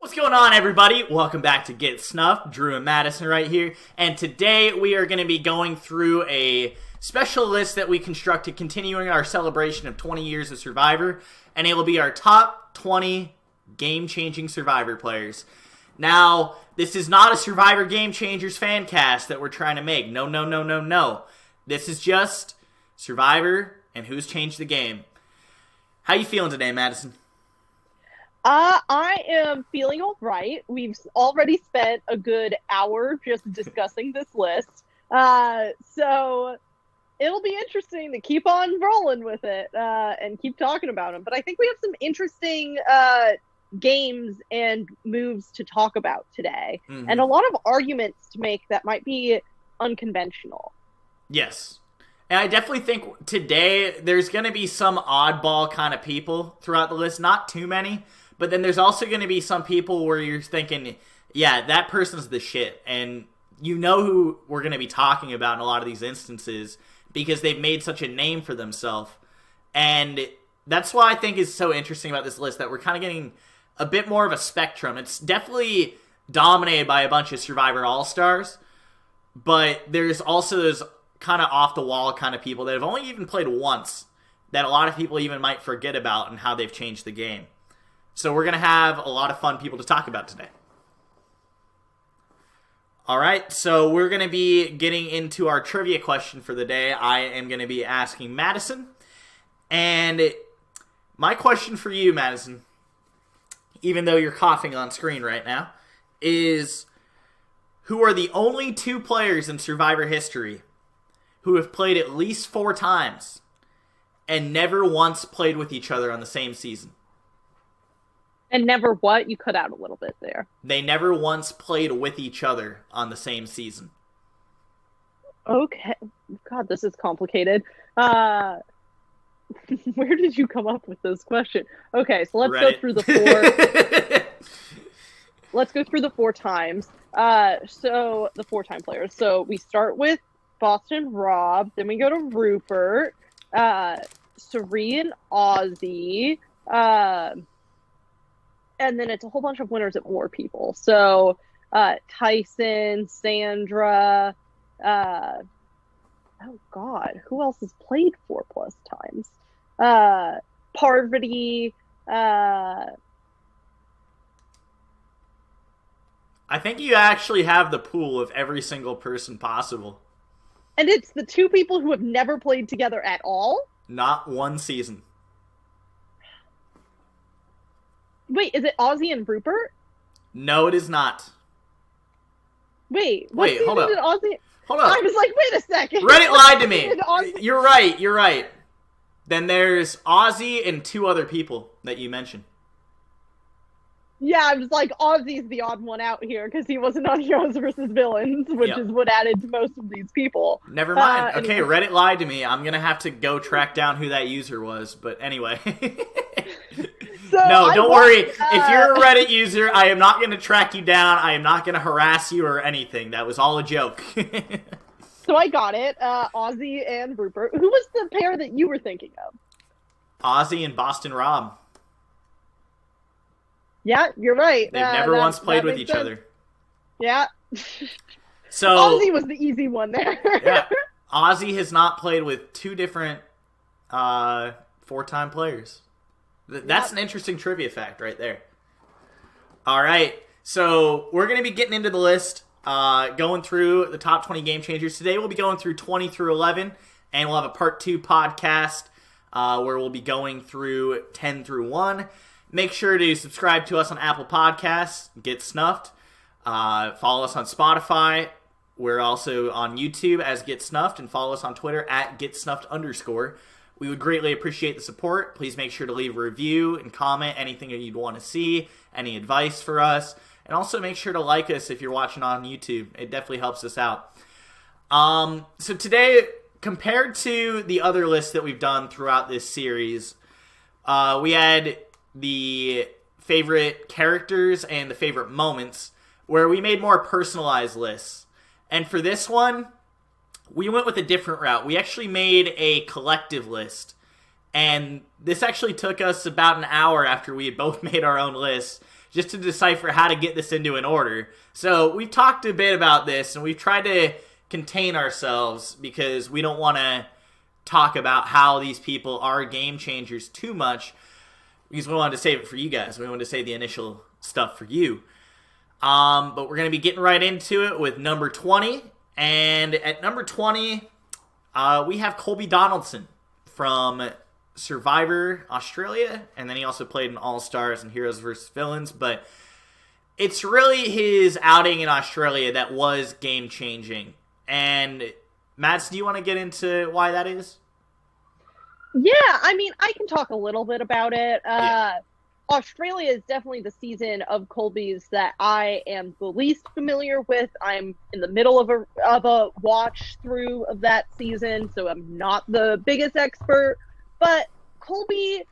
What's going on, everybody? Welcome back to Get Snuffed. Drew and Madison right here. And today we are going to be going through a special list that we constructed continuing our celebration of 20 years of Survivor. And it will be our top 20 game-changing Survivor players. Now, this is not a Survivor Game Changers fan cast that we're trying to make. No. This is just Survivor and who's changed the game. How you feeling today, Madison? I am feeling all right. We've already spent a good hour just discussing this list. So it'll be interesting to keep on rolling with it and keep talking about them. But I think we have some interesting games and moves to talk about today. Mm-hmm. And a lot of arguments to make that might be unconventional. Yes. And I definitely think today there's going to be some oddball kind of people throughout the list. Not too many. But then there's also going to be some people where you're thinking, yeah, that person's the shit. And you know who we're going to be talking about in a lot of these instances because they've made such a name for themselves. And that's why I think is so interesting about this list, that we're kind of getting a bit more of a spectrum. It's definitely dominated by a bunch of Survivor All-Stars, but there's also those kind of off-the-wall kind of people that have only even played once that a lot of people even might forget about and how they've changed the game. So we're going to have a lot of fun people to talk about today. All right, so we're going to be getting into our trivia question for the day. I am going to be asking Madison. And my question for you, Madison, even though you're coughing on screen right now, is who are the only two players in Survivor history who have played at least 4 times and never once played with each other on the same season? And never what? You cut out a little bit there. They never once played with each other on the same season. Okay. God, this is complicated. Where did you come up with this question? Okay, so let's go through the 4. Let's go through the 4 times. So the 4-time players. So we start with Boston Rob, then we go to Rupert, Sari and Ozzy, and then it's a whole bunch of winners at more people. So Tyson, Sandra, oh God, who else has played 4+ times? Parvati. I think you actually have the pool of every single person possible. And it's the 2 people who have never played together at all? Not one season. Wait, is it Ozzy and Rupert? No, it is not. Wait, hold up. Ozzy? Hold up. I was like, wait a second. Reddit lied to me. You're right. Then there's Ozzy and 2 other people that you mentioned. Yeah, I was like, Ozzy's the odd one out here because he wasn't on Heroes vs. Villains, which is what added to most of these people. Never mind. Okay, Reddit lied to me. I'm going to have to go track down who that user was. But anyway. No, don't worry. If you're a Reddit user, I am not going to track you down. I am not going to harass you or anything. That was all a joke. So I got it. Ozzy and Rupert. Who was the pair that you were thinking of? Ozzy and Boston Rob. Yeah, you're right. They've never once played with each other. Yeah. So Ozzy was the easy one there. Yeah. Ozzy has not played with 2 different 4-time players. That's an interesting trivia fact right there. All right. So we're going to be getting into the list, going through the top 20 game changers. Today we'll be going through 20 through 11, and we'll have a part 2 podcast where we'll be going through 10 through 1. Make sure to subscribe to us on Apple Podcasts, Get Snuffed. Follow us on Spotify. We're also on YouTube as Get Snuffed, and follow us on Twitter at GetSnuffed_. We would greatly appreciate the support. Please make sure to leave a review and comment anything that you'd want to see, any advice for us, and also make sure to like us if you're watching on YouTube. It definitely helps us out. So today, compared to the other lists that we've done throughout this series, we had the favorite characters and the favorite moments, where we made more personalized lists. And for this one, we went with a different route. We actually made a collective list. And this actually took us about an hour after we had both made our own lists just to decipher how to get this into an order. So we've talked a bit about this, and we've tried to contain ourselves because we don't want to talk about how these people are game changers too much, because we wanted to save it for you guys. We wanted to save the initial stuff for you. But we're going to be getting right into it with number 20. And at number 20, we have Colby Donaldson from Survivor Australia. And then he also played in All-Stars and Heroes vs. Villains. But it's really his outing in Australia that was game-changing. And Mads, do you want to get into why that is? Yeah, I mean, I can talk a little bit about it. Australia is definitely the season of Colby's that I am the least familiar with. I'm in the middle of a watch through of that season, so I'm not the biggest expert. But Colby,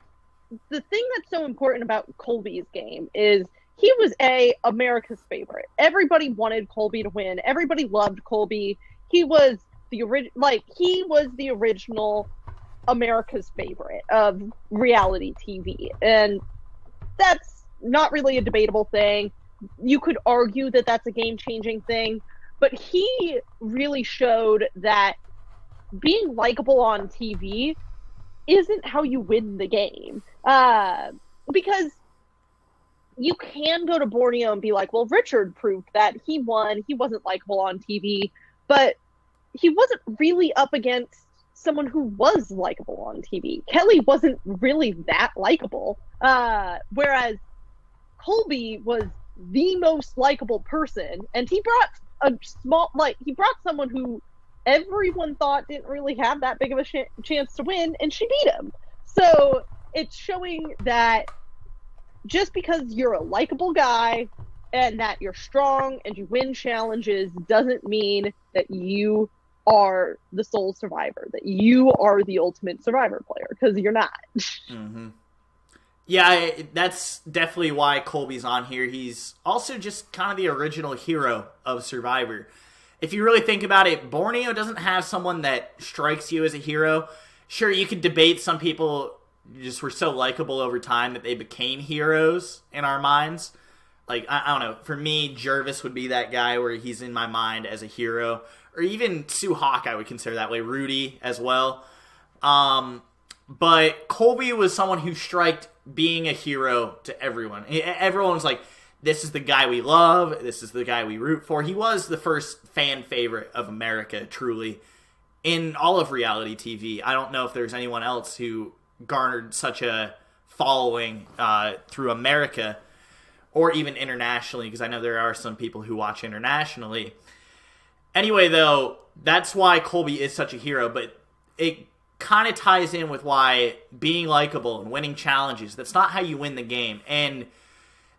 the thing that's so important about Colby's game is he was America's favorite. Everybody wanted Colby to win. Everybody loved Colby. He was the original America's favorite of reality TV, and that's not really a debatable thing. You could argue that that's a game-changing thing, but he really showed that being likable on TV isn't how you win the game. Because you can go to Borneo and be like, well, Richard proved that he won. He wasn't likable on TV, but he wasn't really up against someone who was likable on TV. Kelly wasn't really that likable, whereas Colby was the most likable person, and he brought someone who everyone thought didn't really have that big of a chance to win, and she beat him. So it's showing that just because you're a likable guy and that you're strong and you win challenges doesn't mean that you are the sole survivor, that you are the ultimate survivor player, because you're not. Mm-hmm. Yeah, that's definitely why Colby's on here. He's also just kind of the original hero of Survivor. If you really think about it, Borneo doesn't have someone that strikes you as a hero. Sure, you could debate some people just were so likable over time that they became heroes in our minds. Like, I don't know, for me, Jervis would be that guy where he's in my mind as a hero. Or even Sue Hawk, I would consider that way. Rudy as well. But Colby was someone who striked being a hero to everyone. Everyone was like, this is the guy we love. This is the guy we root for. He was the first fan favorite of America, truly, in all of reality TV. I don't know if there's anyone else who garnered such a following through America or even internationally, because I know there are some people who watch internationally. Anyway, though, that's why Colby is such a hero, but it kind of ties in with why being likable and winning challenges, that's not how you win the game. And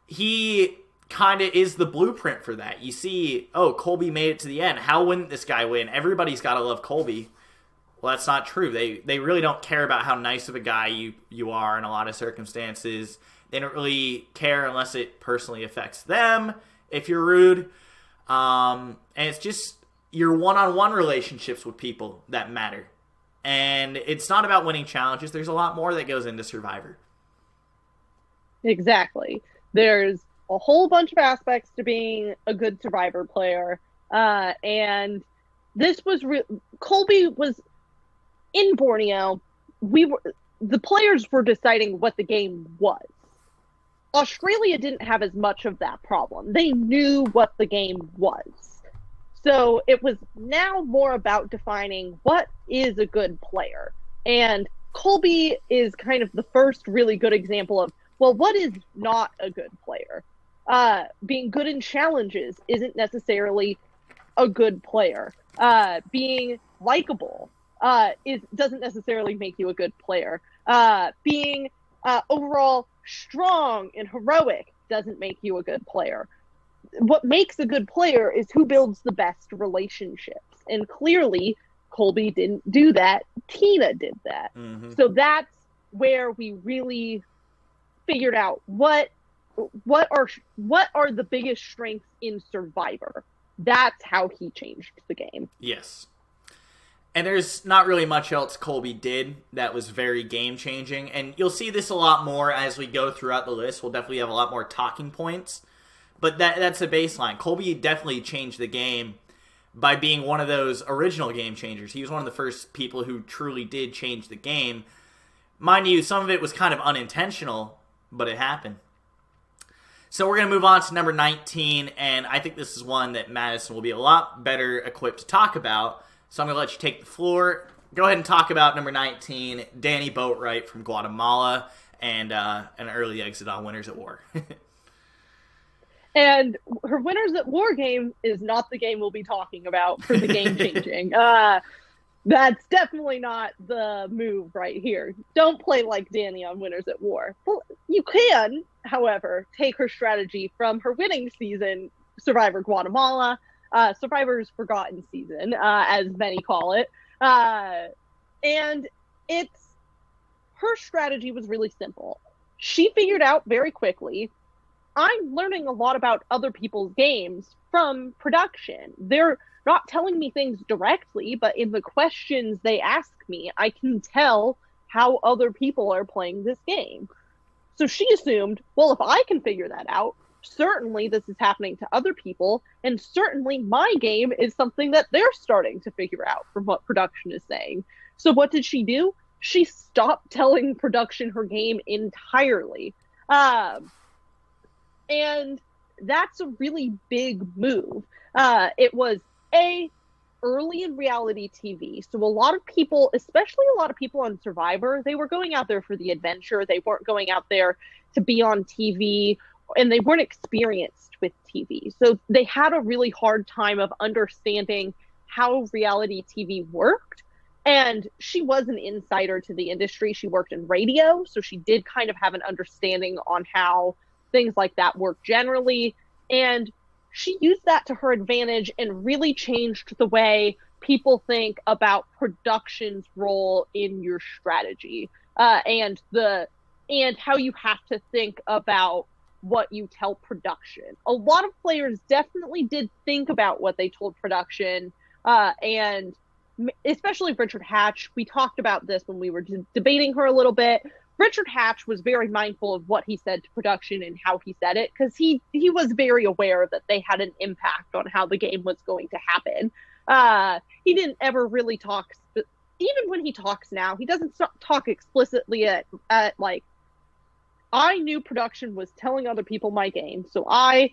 he kind of is the blueprint for that. You see, oh, Colby made it to the end. How wouldn't this guy win? Everybody's got to love Colby. Well, that's not true. They really don't care about how nice of a guy you are in a lot of circumstances. They don't really care unless it personally affects them, if you're rude. And it's just your one-on-one relationships with people that matter. And it's not about winning challenges. There's a lot more that goes into Survivor. Exactly. There's a whole bunch of aspects to being a good Survivor player. And this was... Colby was in Borneo. The players were deciding what the game was. Australia didn't have as much of that problem. They knew what the game was. So it was now more about defining what is a good player. And Colby is kind of the first really good example of, well, what is not a good player? Being good in challenges isn't necessarily a good player. Being likable doesn't necessarily make you a good player. Being overall strong and heroic doesn't make you a good player. What makes a good player is who builds the best relationships. And clearly, Colby didn't do that. Tina did that. Mm-hmm. So that's where we really figured out what are the biggest strengths in Survivor. That's how he changed the game. Yes. And there's not really much else Colby did that was very game-changing. And you'll see this a lot more as we go throughout the list. We'll definitely have a lot more talking points. But that's a baseline. Colby definitely changed the game by being one of those original game changers. He was one of the first people who truly did change the game. Mind you, some of it was kind of unintentional, but it happened. So we're going to move on to number 19, and I think this is one that Madison will be a lot better equipped to talk about. So I'm going to let you take the floor. Go ahead and talk about number 19, Danny Boatwright from Guatemala, and an early exit on Winners at War. And her Winners at War game is not the game we'll be talking about for the game changing. That's definitely not the move right here. Don't play like Danny on Winners at War. Well, you can, however, take her strategy from her winning season, Survivor Guatemala, Survivor's Forgotten Season, as many call it. And her strategy was really simple. She figured out very quickly, I'm learning a lot about other people's games from production. They're not telling me things directly, but in the questions they ask me, I can tell how other people are playing this game. So she assumed, well, if I can figure that out, certainly this is happening to other people, and certainly my game is something that they're starting to figure out from what production is saying. So what did she do? She stopped telling production her game entirely. And that's a really big move. It was early in reality TV. So a lot of people, especially a lot of people on Survivor, they were going out there for the adventure. They weren't going out there to be on TV, and they weren't experienced with TV. So they had a really hard time of understanding how reality TV worked. And she was an insider to the industry. She worked in radio, so she did kind of have an understanding on how things like that work generally. And she used that to her advantage and really changed the way people think about production's role in your strategy, and how you have to think about what you tell production. A lot of players definitely did think about what they told production, and especially Richard Hatch. We talked about this when we were debating her a little bit. Richard Hatch was very mindful of what he said to production and how he said it, because he was very aware that they had an impact on how the game was going to happen. He didn't ever really talk, even when he talks now, he doesn't talk explicitly at like, I knew production was telling other people my game, so I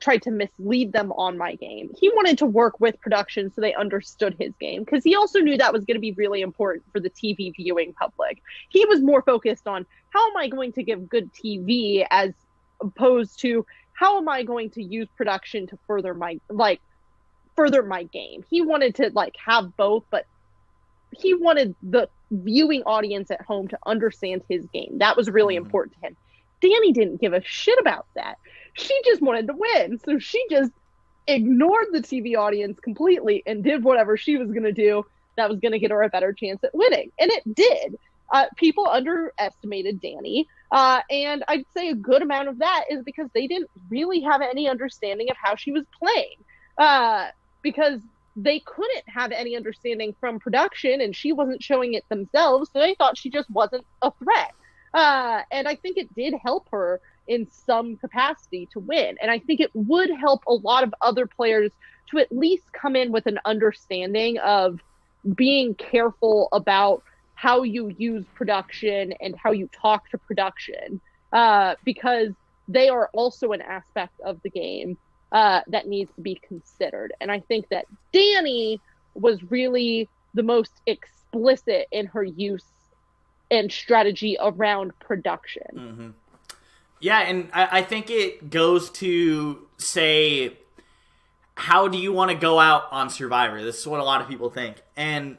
tried to mislead them on my game. He wanted to work with production so they understood his game, because he also knew that was going to be really important for the TV viewing public. He was more focused on, how am I going to give good TV, as opposed to how am I going to use production to further my game. He wanted to have both, but he wanted the viewing audience at home to understand his game. That was really important to him. Danny didn't give a shit about that. She just wanted to win. So she just ignored the TV audience completely and did whatever she was going to do that was going to get her a better chance at winning. And it did. People underestimated Danny. And I'd say a good amount of that is because they didn't really have any understanding of how she was playing. Because they couldn't have any understanding from production, and she wasn't showing it themselves, so they thought she just wasn't a threat. And I think it did help her in some capacity to win. And I think it would help a lot of other players to at least come in with an understanding of being careful about how you use production and how you talk to production, because they are also an aspect of the game that needs to be considered. And I think that Danny was really the most explicit in her use and strategy around production. Mm-hmm. Yeah, and I think it goes to say, how do you want to go out on Survivor? This is what a lot of people think. And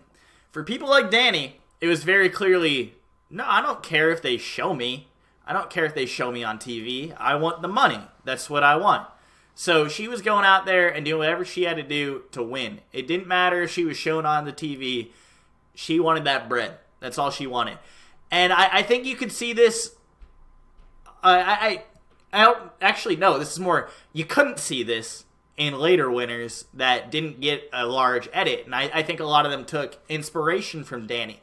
for people like Danny, it was very clearly, no, I don't care if they show me. I don't care if they show me on TV. I want the money. That's what I want. So she was going out there and doing whatever she had to do to win. It didn't matter if she was shown on the TV. She wanted that bread. That's all she wanted. And I think you could see this. I don't actually, no, this is more, you couldn't see this in later winners that didn't get a large edit. And I think a lot of them took inspiration from Dani.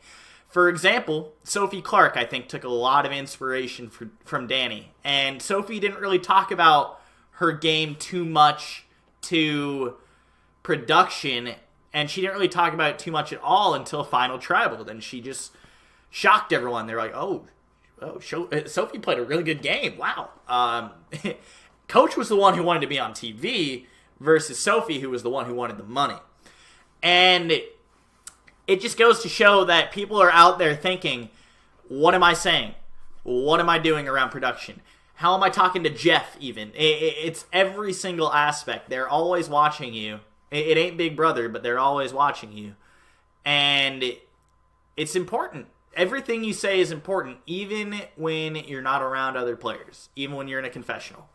For example, Sophie Clark, I think, took a lot of inspiration from Dani. And Sophie didn't really talk about her game too much to production, and she didn't really talk about it too much at all until Final Tribal. Then she just shocked everyone. They're like, Sophie played a really good game. Wow. Coach was the one who wanted to be on TV versus Sophie, who was the one who wanted the money. And it just goes to show that people are out there thinking, what am I saying? What am I doing around production? How am I talking to Jeff even? It's every single aspect. They're always watching you. It ain't Big Brother, but they're always watching you. And it's important. Everything you say is important, even when you're not around other players, even when you're in a confessional.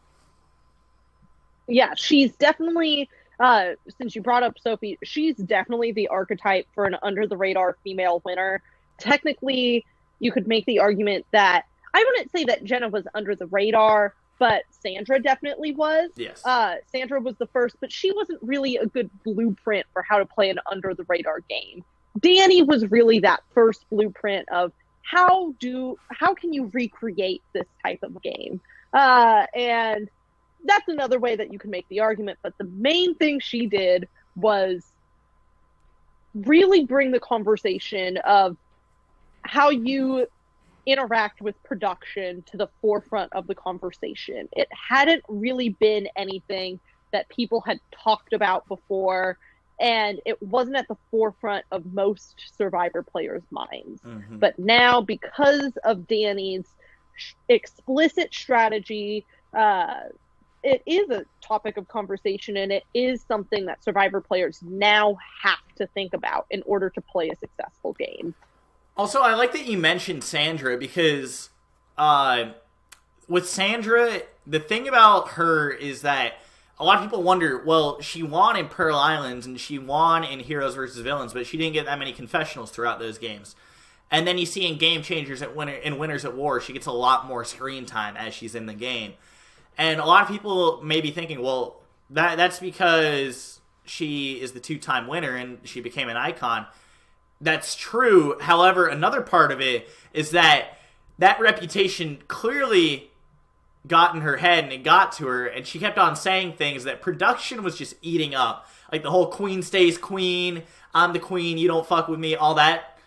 Yeah, she's definitely, since you brought up Sophie, she's definitely the archetype for an under-the-radar female winner. Technically, you could make the argument that, I wouldn't say that Jenna was under the radar, but Sandra definitely was. Yes. Sandra was the first, but she wasn't really a good blueprint for how to play an under-the-radar game. Dani was really that first blueprint of how can you recreate this type of game? And that's another way that you can make the argument, but the main thing she did was really bring the conversation of how you interact with production to the forefront of the conversation. It hadn't really been anything that people had talked about before, and it wasn't at the forefront of most Survivor players' minds. Mm-hmm. But now, because of Dani's explicit strategy, it is a topic of conversation, and it is something that Survivor players now have to think about in order to play a successful game. Also, I like that you mentioned Sandra, because with Sandra, the thing about her is that a lot of people wonder, well, she won in Pearl Islands and she won in Heroes vs. Villains, but she didn't get that many confessionals throughout those games. And then you see in Game Changers in Winners at War, she gets a lot more screen time as she's in the game. And a lot of people may be thinking, well, that's because she is the two-time winner and she became an icon. That's true. However, another part of it is that reputation clearly got in her head and it got to her, and she kept on saying things that production was just eating up. Like the whole queen stays queen, I'm the queen, you don't fuck with me, all that.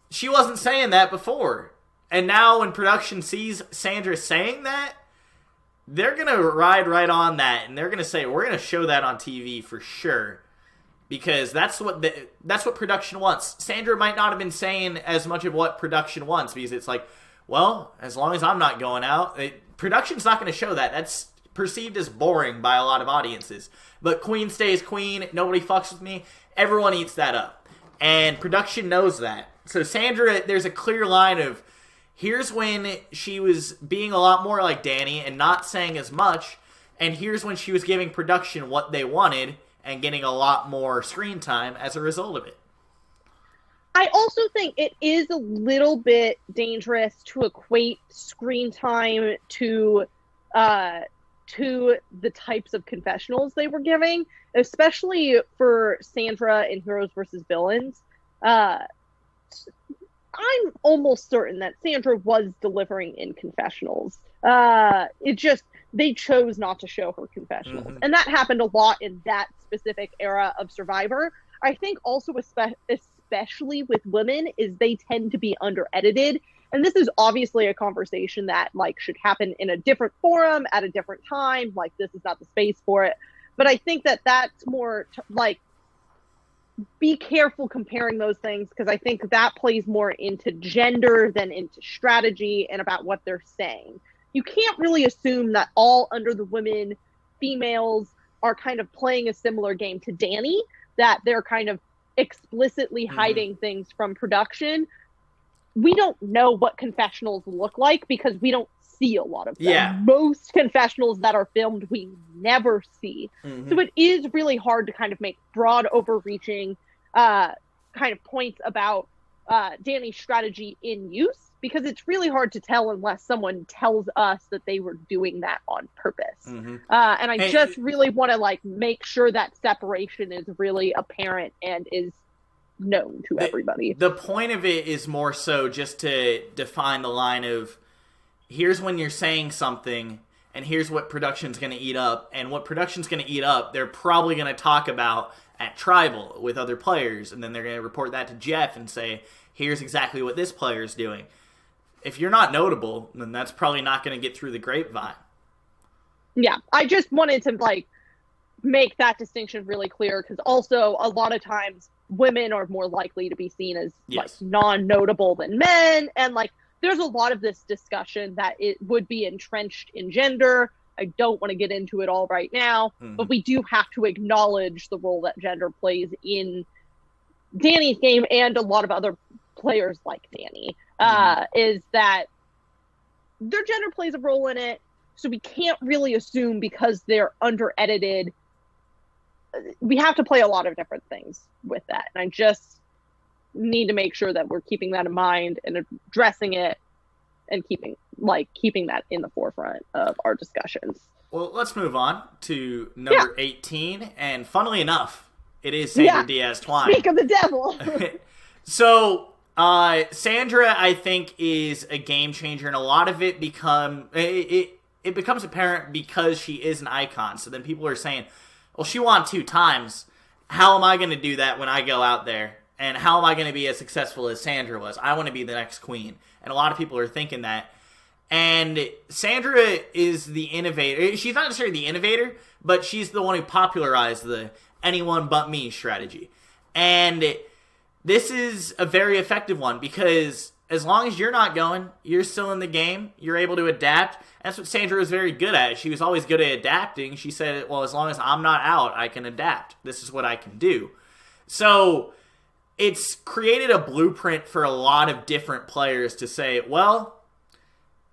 She wasn't saying that before. And now when production sees Sandra saying that, they're going to ride right on that, and they're going to say, we're going to show that on TV for sure. Because that's what production wants. Sandra might not have been saying as much of what production wants, because it's like, well, as long as I'm not going out, production's not going to show that. That's perceived as boring by a lot of audiences. But queen stays queen, nobody fucks with me, everyone eats that up. And production knows that. So Sandra, there's a clear line of, here's when she was being a lot more like Dani and not saying as much, and here's when she was giving production what they wanted and getting a lot more screen time as a result of it. I also think it is a little bit dangerous to equate screen time to the types of confessionals they were giving, especially for Sandra in Heroes vs. Villains. I'm almost certain that Sandra was delivering in confessionals. They chose not to show her confessionals. Mm-hmm. And that happened a lot in that specific era of Survivor. I think also especially with women is they tend to be under-edited. And this is obviously a conversation that should happen in a different forum at a different time. This is not the space for it. But I think that that's more be careful comparing those things, because I think that plays more into gender than into strategy and about what they're saying. You can't really assume that all Under the Women females are kind of playing a similar game to Dani, that they're kind of explicitly hiding things from production. We don't know what confessionals look like because we don't see a lot of them. Yeah. Most confessionals that are filmed, we never see. Mm-hmm. So it is really hard to kind of make broad, overreaching kind of points about Danny's strategy in use, because it's really hard to tell unless someone tells us that they were doing that on purpose. And I just really want to make sure that separation is really apparent and is known to everybody. The point of it is more so just to define the line of, here's when you're saying something, and here's what production's going to eat up. And what production's going to eat up, they're probably going to talk about at Tribal with other players, and then they're going to report that to Jeff and say, here's exactly what this player's doing. If you're not notable, then that's probably not going to get through the grapevine. Yeah, I just wanted to make that distinction really clear, because also a lot of times women are more likely to be seen as non-notable than men, and there's a lot of this discussion that it would be entrenched in gender. I don't want to get into it all right now, but we do have to acknowledge the role that gender plays in Danny's game and a lot of other players like Danny. Is that their gender plays a role in it, so we can't really assume because they're under-edited. We have to play a lot of different things with that, and I just need to make sure that we're keeping that in mind and addressing it and keeping that in the forefront of our discussions. Well, let's move on to number 18, and funnily enough, it is Sandra Diaz-Twine. Speak of the devil! So, Sandra, I think, is a game changer, and a lot of it becomes apparent because she is an icon. So then people are saying, well, she won 2 times. How am I going to do that when I go out there? And how am I going to be as successful as Sandra was? I want to be the next queen. And a lot of people are thinking that. And Sandra is the innovator. She's not necessarily the innovator, but she's the one who popularized the anyone but me strategy. And this is a very effective one, because as long as you're not going, you're still in the game, you're able to adapt. That's what Sandra was very good at. She was always good at adapting. She said, well, as long as I'm not out, I can adapt. This is what I can do. So it's created a blueprint for a lot of different players to say, well,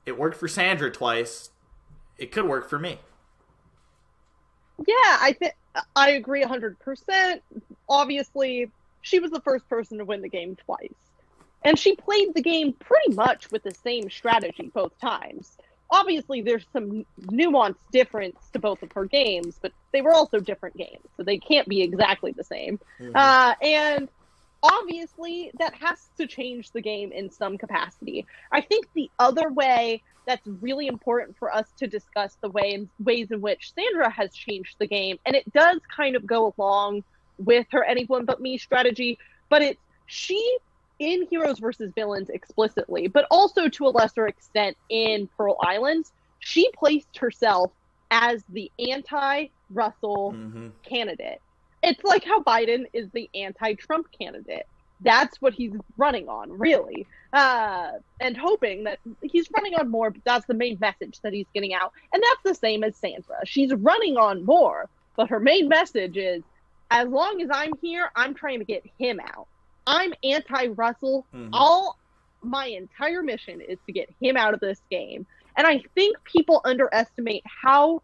it worked for Sandra twice. It could work for me. Yeah, I agree 100%. Obviously, she was the first person to win the game twice. And she played the game pretty much with the same strategy both times. Obviously, there's some nuanced difference to both of her games, but they were also different games, so they can't be exactly the same. And obviously, that has to change the game in some capacity. I think the other way that's really important for us to discuss the ways in which Sandra has changed the game, and it does kind of go along with her anyone but me strategy, but she in Heroes versus Villains explicitly, but also to a lesser extent in Pearl Islands, she placed herself as the anti-Russell candidate. It's like how Biden is the anti-Trump candidate. That's what he's running on, really. And hoping that he's running on more, but that's the main message that he's getting out. And that's the same as Sandra. She's running on more, but her main message is, as long as I'm here, I'm trying to get him out. I'm anti-Russell. My entire mission is to get him out of this game. And I think people underestimate how,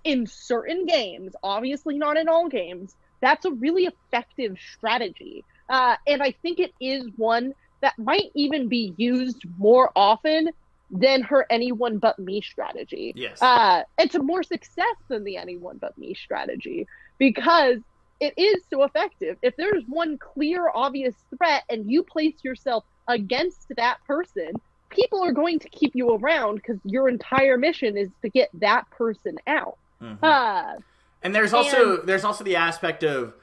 in certain games, obviously not in all games, that's a really effective strategy. And I think it is one that might even be used more often than her anyone but me strategy. Yes. And to more success than the anyone but me strategy, because it is so effective. If there's one clear, obvious threat and you place yourself against that person, people are going to keep you around because your entire mission is to get that person out. And there's also the aspect of,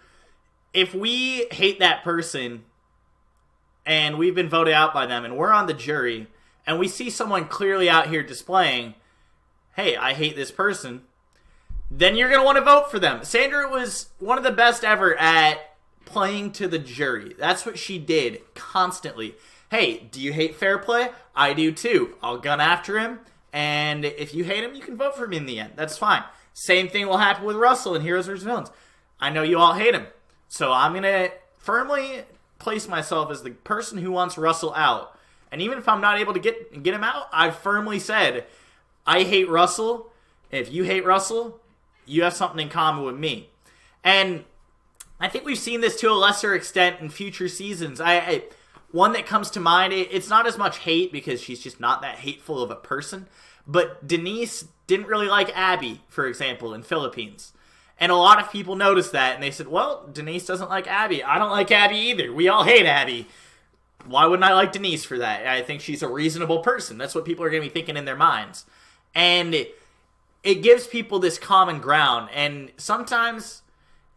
if we hate that person and we've been voted out by them and we're on the jury and we see someone clearly out here displaying, hey, I hate this person, then you're going to want to vote for them. Sandra was one of the best ever at playing to the jury. That's what she did constantly. Hey, do you hate fair play? I do too. I'll gun after him, and if you hate him, you can vote for me in the end. That's fine. Same thing will happen with Russell in Heroes vs. Villains. I know you all hate him, so I'm going to firmly place myself as the person who wants Russell out. And even if I'm not able to get him out, I've firmly said, I hate Russell. If you hate Russell, you have something in common with me. And I think we've seen this to a lesser extent in future seasons. one that comes to mind, it's not as much hate because she's just not that hateful of a person, but Denise didn't really like Abby, for example, in Philippines. And a lot of people noticed that, and they said, well, Denise doesn't like Abby. I don't like Abby either. We all hate Abby. Why wouldn't I like Denise for that? I think she's a reasonable person. That's what people are going to be thinking in their minds. And it gives people this common ground. And sometimes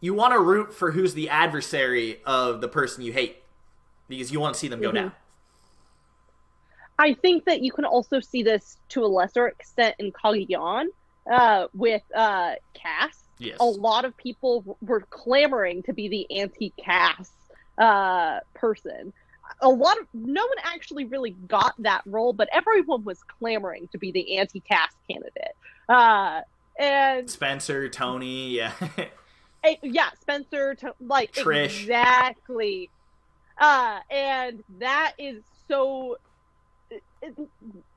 you want to root for who's the adversary of the person you hate, because you want to see them go down. I think that you can also see this to a lesser extent in Cagayan with Cass. Yes. A lot of people were clamoring to be the anti-Cass person. No one actually really got that role, but everyone was clamoring to be the anti-Cass candidate. And Spencer, Tony, yeah. Yeah, Spencer, like, Trish. Exactly. And that is so,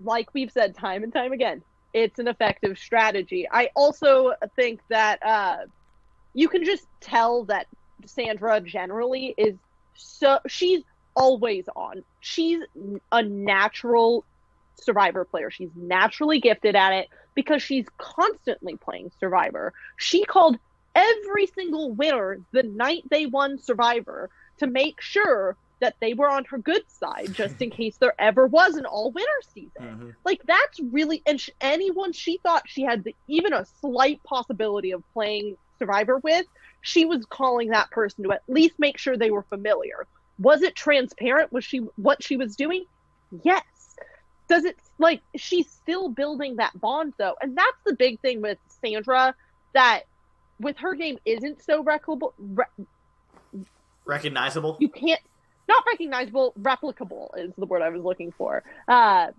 like we've said time and time again, it's an effective strategy. I also think that you can just tell that Sandra generally is she's always on. She's a natural Survivor player. She's naturally gifted at it because she's constantly playing Survivor. She called every single winner the night they won Survivor to make sure that they were on her good side, just in case there ever was an all-winner season. Mm-hmm. Like, that's really... And anyone she thought she had even a slight possibility of playing Survivor with, she was calling that person to at least make sure they were familiar. Was it transparent? Was she what she was doing? Yes. Does it... Like, she's still building that bond, though. And that's the big thing with Sandra, that with her game isn't so recognizable. You can't... Not recognizable, replicable is the word I was looking for. Her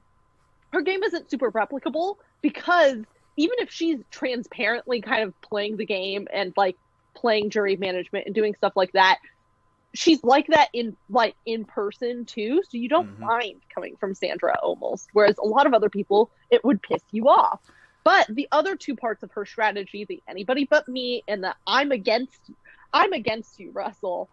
game isn't super replicable because even if she's transparently kind of playing the game and like playing jury management and doing stuff like that, she's like that in person too. So you don't mind coming from Sandra almost. Whereas a lot of other people, it would piss you off. But the other two parts of her strategy, the anybody but me and the I'm against you, Russell,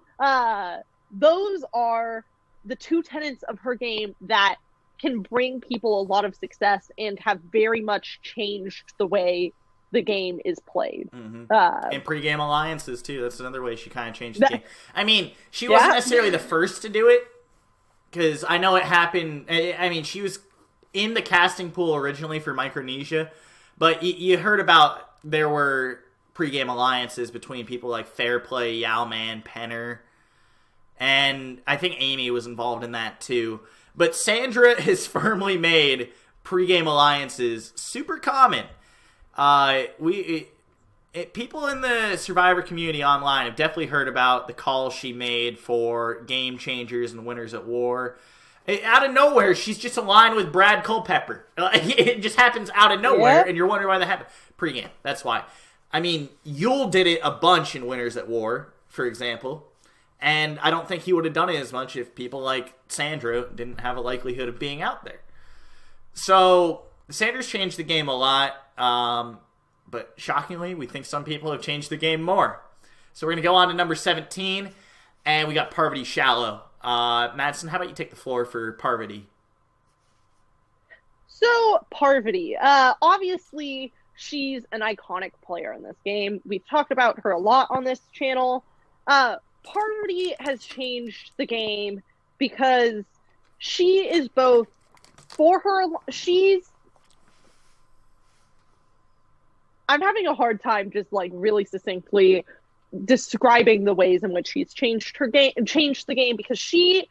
those are the two tenets of her game that can bring people a lot of success and have very much changed the way the game is played. And pre-game alliances, too. That's another way she kind of changed the game. I mean, she wasn't necessarily the first to do it, because I know it happened. I mean, she was in the casting pool originally for Micronesia, but you heard about there were pre-game alliances between people like Fairplay, Yowman, Penner, and I think Amy was involved in that too. But Sandra has firmly made pre-game alliances super common. People in the Survivor community online have definitely heard about the calls she made for Game Changers and Winners at War. Out of nowhere, she's just aligned with Brad Culpepper. It just happens out of nowhere, and you're wondering why that happened. Pre-game, that's why. I mean, Yule did it a bunch in Winners at War, for example. And I don't think he would have done it as much if people like Sandra didn't have a likelihood of being out there. So, Sandra's changed the game a lot. But shockingly, we think some people have changed the game more. So we're going to go on to number 17. And we got Parvati Shallow. Madison, how about you take the floor for Parvati? So, Parvati. Obviously, she's an iconic player in this game. We've talked about her a lot on this channel. Parvati has changed the game because she is both for her. I'm having a hard time just like really succinctly describing the ways in which she's changed the game because she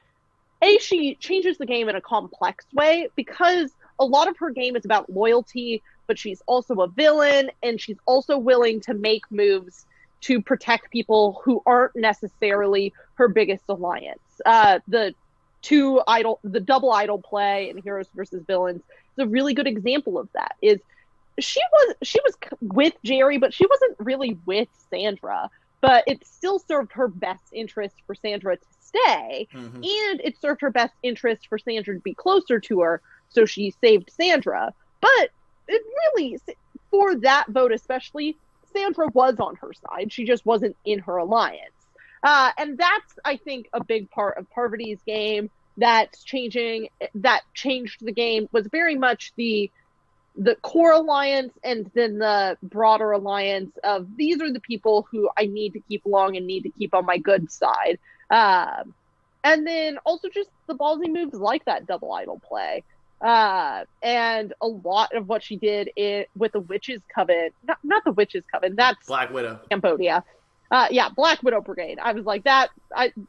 changes the game in a complex way because a lot of her game is about loyalty, but she's also a villain and she's also willing to make moves to protect people who aren't necessarily her biggest alliance. The double idol play in Heroes versus Villains is a really good example of that. She was with Jerry, but she wasn't really with Sandra. But it still served her best interest for Sandra to stay, and it served her best interest for Sandra to be closer to her, so she saved Sandra. But it really, for that vote especially, Sandra was on her side. She just wasn't in her alliance. And that's, I think, a big part of Parvati's game. that changed the game was very much the core alliance and then the broader alliance of these are the people who I need to keep along and need to keep on my good side. And then also just the ballsy moves like that double idol play. And a lot of what she did with the Witch's Coven, not the Witch's Coven, that's Black Widow. Cambodia. Black Widow Brigade. I was like that.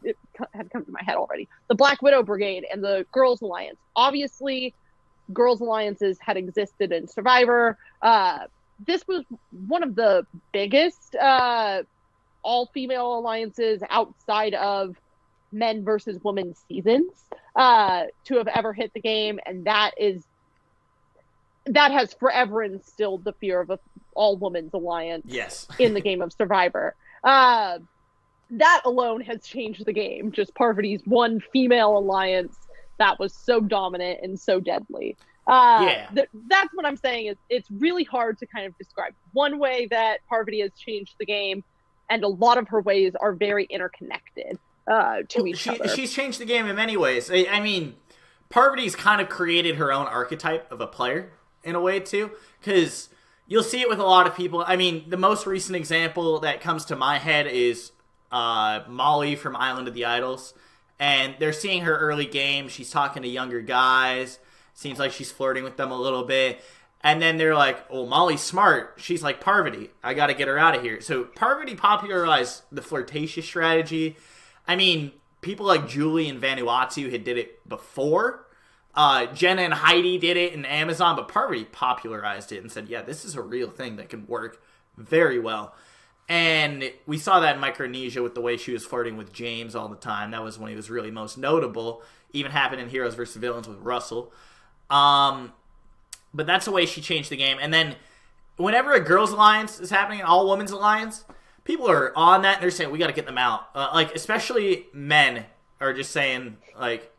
It had come to my head already. The Black Widow Brigade and the Girls Alliance. Obviously, Girls Alliances had existed in Survivor. This was one of the biggest all-female alliances outside of men versus women seasons to have ever hit the game, and that has forever instilled the fear of an all-women's alliance in the game of Survivor. That alone has changed the game. Just Parvati's one female alliance that was so dominant and so deadly. That's what I'm saying is it's really hard to kind of describe. One way that Parvati has changed the game, and a lot of her ways are very interconnected to each other. She's changed the game in many ways. I mean, Parvati's kind of created her own archetype of a player in a way too, because you'll see it with a lot of people. I mean, the most recent example that comes to my head is Molly from Island of the Idols. And they're seeing her early game. She's talking to younger guys. Seems like she's flirting with them a little bit. And then they're like, oh, Molly's smart. She's like Parvati. I got to get her out of here. So Parvati popularized the flirtatious strategy. I mean, people like Julie and Vanuatu had did it before. Jenna and Heidi did it in Amazon. But Parvati popularized it and said, yeah, this is a real thing that can work very well. And we saw that in Micronesia with the way she was flirting with James all the time. That was when he was really most notable. Even happened in Heroes vs. Villains with Russell. But that's the way she changed the game. And then whenever a girls' alliance is happening, an all-women's alliance, people are on that and they're saying, we got to get them out. Especially men are just saying, like,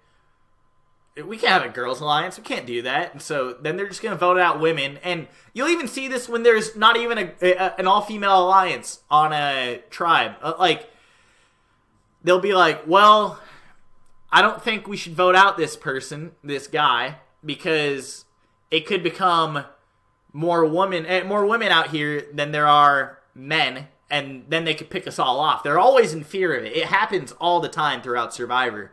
we can't have a girls' alliance. We can't do that. And so then they're just going to vote out women. And you'll even see this when there's not even an all-female alliance on a tribe. They'll be like, well, I don't think we should vote out this person, this guy, because it could become more women out here than there are men, and then they could pick us all off. They're always in fear of it. It happens all the time throughout Survivor.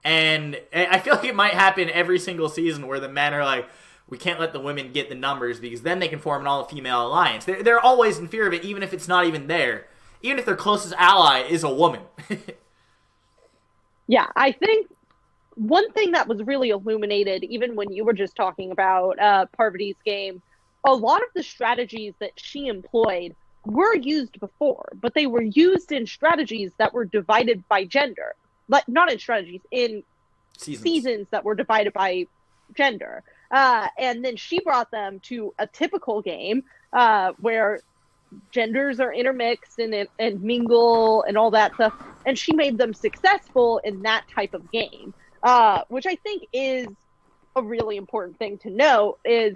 And I feel like it might happen every single season where the men are like, we can't let the women get the numbers because then they can form an all-female alliance. They're always in fear of it, even if it's not even there. Even if their closest ally is a woman. Yeah, I think one thing that was really illuminated, even when you were just talking about Parvati's game, a lot of the strategies that she employed were used before, but they were used in strategies that were divided by gender. But not in strategies, in seasons that were divided by gender. And then she brought them to a typical game where genders are intermixed and mingle and all that stuff. And she made them successful in that type of game, which I think is a really important thing to know is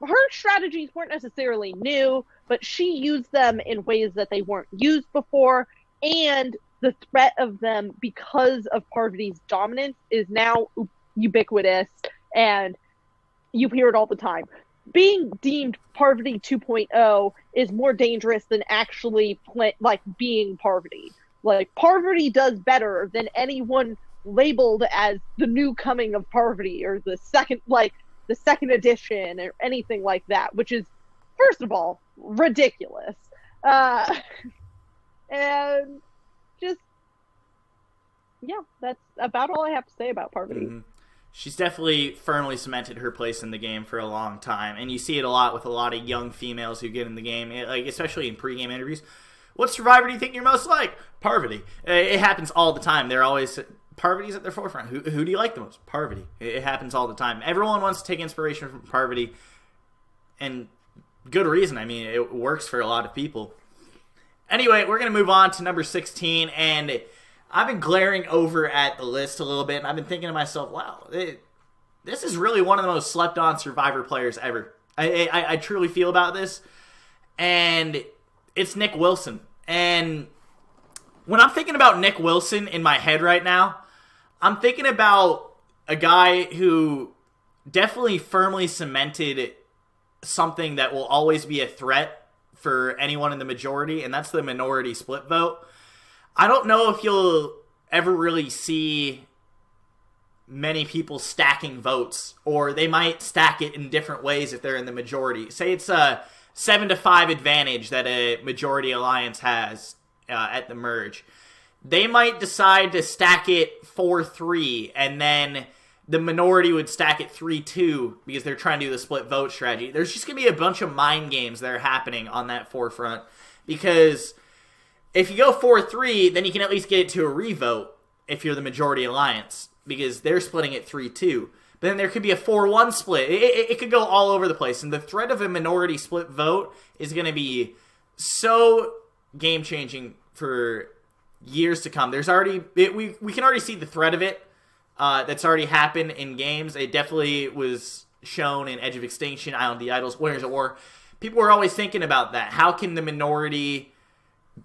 her strategies weren't necessarily new, but she used them in ways that they weren't used before. And the threat of them, because of Parvati's dominance, is now ubiquitous, and you hear it all the time. Being deemed Parvati 2.0 is more dangerous than actually being Parvati. Like, Parvati does better than anyone labeled as the new coming of Parvati or the second edition or anything like that, which is, first of all, ridiculous. And just, yeah, that's about all I have to say about Parvati. Mm-hmm. She's definitely firmly cemented her place in the game for a long time, and you see it a lot with a lot of young females who get in the game, especially in pregame interviews. What Survivor do you think you're most like? Parvati. It happens all the time. They're always, Parvati's at their forefront. Who do you like the most? Parvati. It happens all the time. Everyone wants to take inspiration from Parvati, and good reason. I mean, it works for a lot of people. Anyway, we're going to move on to number 16, and I've been glaring over at the list a little bit, and I've been thinking to myself, wow, this is really one of the most slept-on Survivor players ever. I truly feel about this, and it's Nick Wilson. And when I'm thinking about Nick Wilson in my head right now, I'm thinking about a guy who definitely firmly cemented something that will always be a threat for anyone in the majority, and that's the minority split vote. I don't know if you'll ever really see many people stacking votes, or they might stack it in different ways if they're in the majority. Say it's a 7-5 advantage that a majority alliance has at the merge. They might decide to stack it 4-3, and then the minority would stack it 3-2 because they're trying to do the split vote strategy. There's just going to be a bunch of mind games that are happening on that forefront, because if you go 4-3, then you can at least get it to a revote if you're the majority alliance, because they're splitting it 3-2. But then there could be a 4-1 split. It could go all over the place, and the threat of a minority split vote is going to be so game-changing for years to come. There's already we can already see the threat of it. That's already happened in games. It definitely was shown in Edge of Extinction, Island of the Idols, Winners at War. People were always thinking about that. How can the minority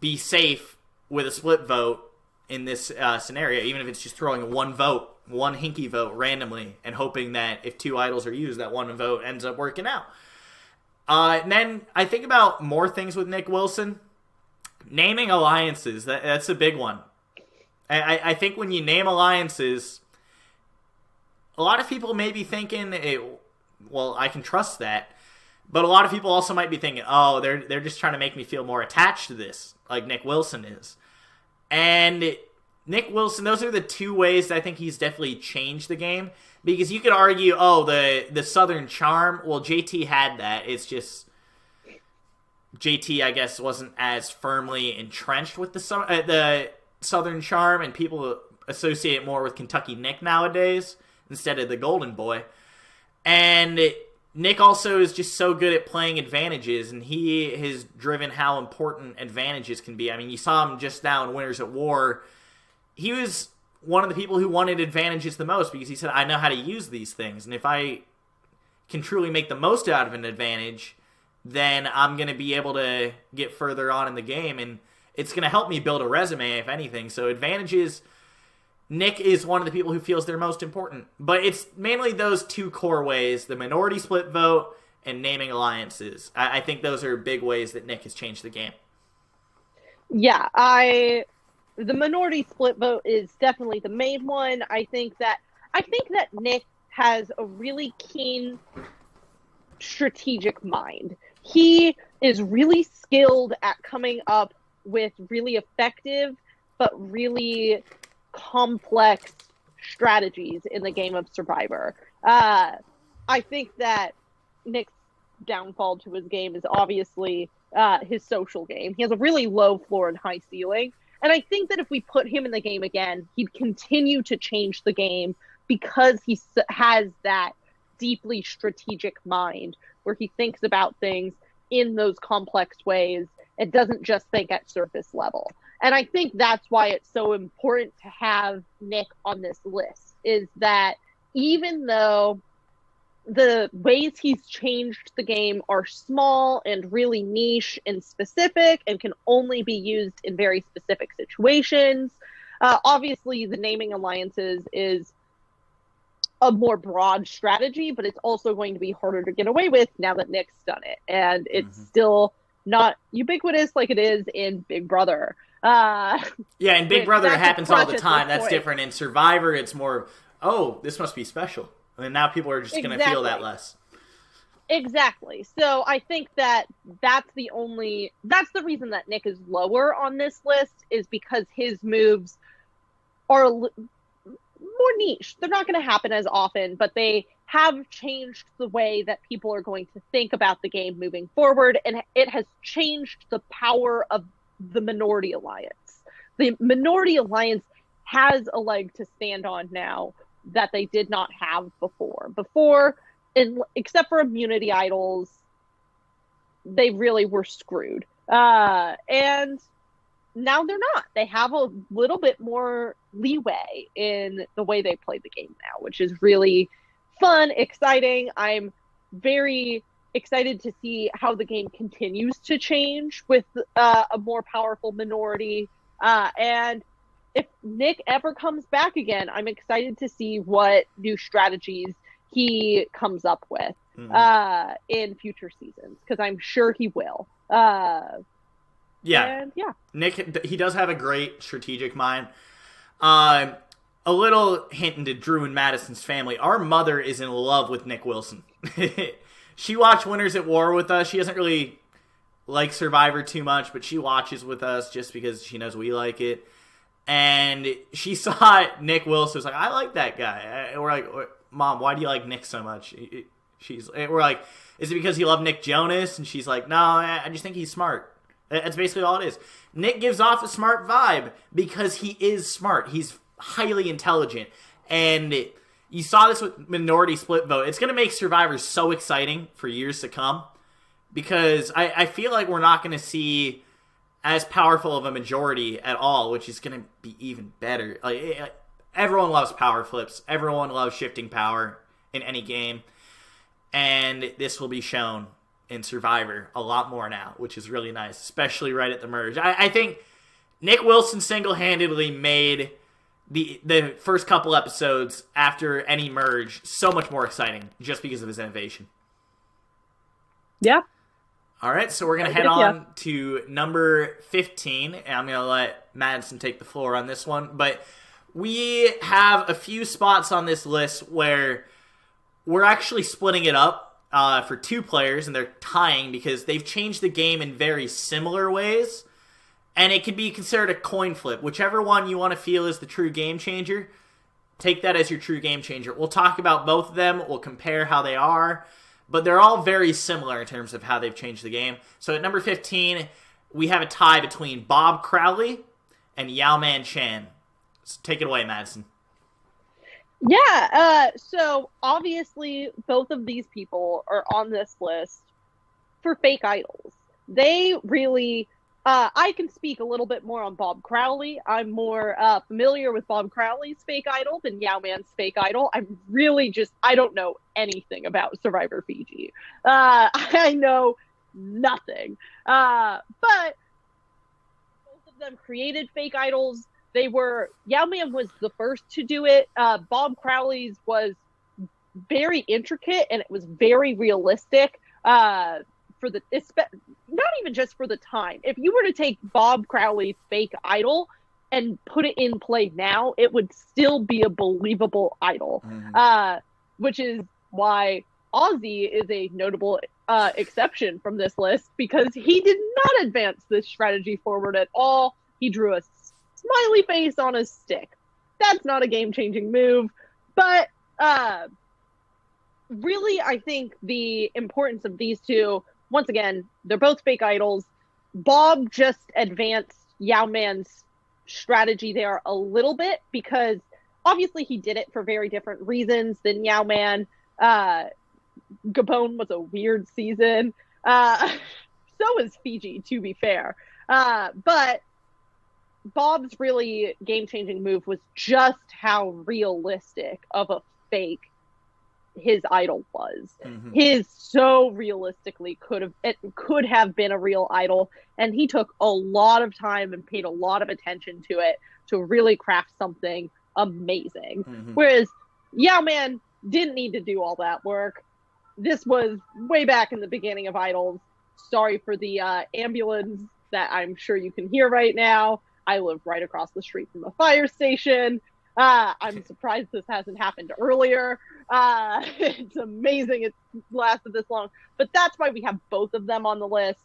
be safe with a split vote in this scenario, even if it's just throwing one hinky vote randomly and hoping that if 2 idols are used, that one vote ends up working out. And then I think about more things with Nick Wilson. Naming alliances, that's a big one. I think when you name alliances, a lot of people may be thinking, well, I can trust that. But a lot of people also might be thinking, oh, they're just trying to make me feel more attached to this, like Nick Wilson is. And Nick Wilson, those are the 2 ways that I think he's definitely changed the game. Because you could argue, oh, the Southern charm, well, JT had that. It's just JT, I guess, wasn't as firmly entrenched with the Southern charm, and people associate it more with Kentucky Nick nowadays instead of the Golden Boy. And Nick also is just so good at playing advantages, and he has driven how important advantages can be. I mean, you saw him just now in Winners at War. He was one of the people who wanted advantages the most because he said, I know how to use these things, and if I can truly make the most out of an advantage, then I'm going to be able to get further on in the game, and it's going to help me build a resume, if anything. So advantages, Nick is one of the people who feels they're most important. But it's mainly those 2 core ways, the minority split vote and naming alliances. I think those are big ways that Nick has changed the game. Yeah, the minority split vote is definitely the main one. I think that Nick has a really keen strategic mind. He is really skilled at coming up with really effective but really complex strategies in the game of Survivor. I think that Nick's downfall to his game is obviously his social game. He has a really low floor and high ceiling. And I think that if we put him in the game again, he'd continue to change the game because he has that deeply strategic mind where he thinks about things in those complex ways and doesn't just think at surface level. And I think that's why it's so important to have Nick on this list, is that even though the ways he's changed the game are small and really niche and specific and can only be used in very specific situations, obviously the naming alliances is a more broad strategy, but it's also going to be harder to get away with now that Nick's done it. And it's still not ubiquitous like it is in Big Brother. Yeah, in Big Brother it happens all the time. That's different. In Survivor, it's more, oh, this must be special. And now people are just going to feel that less. Exactly. So I think that that's the reason that Nick is lower on this list, is because his moves are more niche. They're not going to happen as often, but they have changed the way that people are going to think about the game moving forward, and it has changed the power of the Minority Alliance. The Minority Alliance has a leg to stand on now that they did not have before. Before, except for immunity idols, they really were screwed. And now they're not. They have a little bit more leeway in the way they play the game now, which is really fun, exciting. I'm very excited to see how the game continues to change with a more powerful minority. And if Nick ever comes back again, I'm excited to see what new strategies he comes up with in future seasons, because I'm sure he will. Yeah. Yeah. Nick, he does have a great strategic mind. A little hint into Drew and Madison's family. Our mother is in love with Nick Wilson. She watched Winners at War with us. She doesn't really like Survivor too much, but she watches with us just because she knows we like it. And she saw Nick Wilson. Was like, I like that guy. And we're like, Mom, why do you like Nick so much? We're like, is it because you love Nick Jonas? And she's like, no, I just think he's smart. That's basically all it is. Nick gives off a smart vibe because he is smart. He's highly intelligent. And you saw this with minority split vote. It's going to make Survivor so exciting for years to come, because I feel like we're not going to see as powerful of a majority at all, which is going to be even better. Like, everyone loves power flips. Everyone loves shifting power in any game. And this will be shown in Survivor a lot more now, which is really nice, especially right at the merge. I think Nick Wilson single-handedly made the first couple episodes after any merge so much more exciting just because of his innovation. Yeah. All right, so we're going to head on to number 15, and I'm going to let Madison take the floor on this one. But we have a few spots on this list where we're actually splitting it up for two players, and they're tying because they've changed the game in very similar ways. And it could be considered a coin flip. Whichever one you want to feel is the true game changer, take that as your true game changer. We'll talk about both of them. We'll compare how they are. But they're all very similar in terms of how they've changed the game. So at number 15, we have a tie between Bob Crowley and Yao Man Chan. So take it away, Madison. Yeah, so obviously both of these people are on this list for fake idols. They really... I can speak a little bit more on Bob Crowley. I'm more familiar with Bob Crowley's fake idol than Yao Man's fake idol. I'm really I don't know anything about Survivor Fiji. I know nothing. But both of them created fake idols. Yao Man was the first to do it. Bob Crowley's was very intricate, and it was very realistic. Not even just for the time. If you were to take Bob Crowley's fake idol and put it in play now, it would still be a believable idol. Which is why Ozzy is a notable exception from this list, because he did not advance this strategy forward at all. He drew a smiley face on a stick. That's not a game-changing move, but really, I think the importance of these two, once again, they're both fake idols. Bob just advanced Yao Man's strategy there a little bit, because obviously he did it for very different reasons than Yao Man. Gabon was a weird season. So is Fiji, to be fair. But Bob's really game-changing move was just how realistic of a fake his idol was. His so realistically could have been a real idol, and he took a lot of time and paid a lot of attention to it to really craft something amazing. Whereas Yao Man didn't need to do all that work. This was way back in the beginning of idols. Sorry for the ambulance that I'm sure you can hear right now. I live right across the street from a fire station. I'm surprised this hasn't happened earlier. It's amazing it's lasted this long. But that's why we have both of them on the list.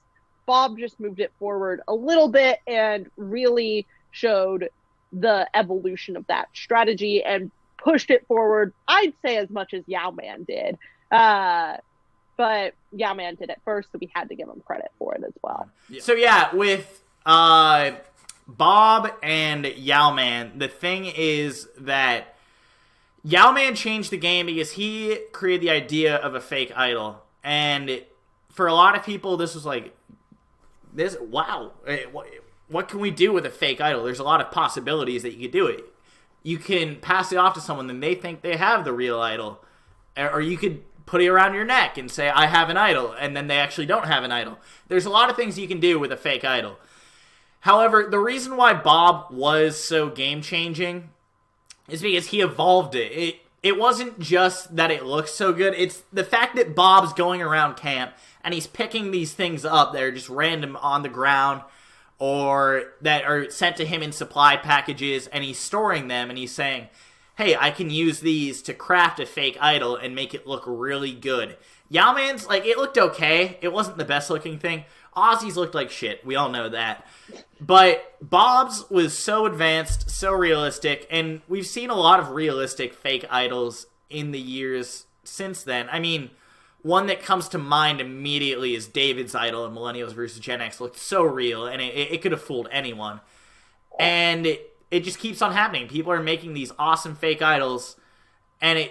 Bob just moved it forward a little bit and really showed the evolution of that strategy and pushed it forward, I'd say, as much as Yao Man did. But Yao Man did it first, so we had to give him credit for it as well. So yeah, with Bob and Yao Man, the thing is that Yao Man changed the game because he created the idea of a fake idol. And for a lot of people, this was like, wow, what can we do with a fake idol? There's a lot of possibilities that you could do it. You can pass it off to someone and they think they have the real idol. Or you could put it around your neck and say, I have an idol, and then they actually don't have an idol. There's a lot of things you can do with a fake idol. However, the reason why Bob was so game-changing is because he evolved it. It wasn't just that it looks so good. It's the fact that Bob's going around camp and he's picking these things up that are just random on the ground or that are sent to him in supply packages, and he's storing them and he's saying, hey, I can use these to craft a fake idol and make it look really good. Yao-Man's, like, it looked okay. It wasn't the best looking thing. Ozzy's looked like shit. We all know that. But Bob's was so advanced, so realistic, and we've seen a lot of realistic fake idols in the years since then. I mean, one that comes to mind immediately is David's idol in Millennials vs. Gen X. Looked so real, and it could have fooled anyone. And it just keeps on happening. People are making these awesome fake idols, and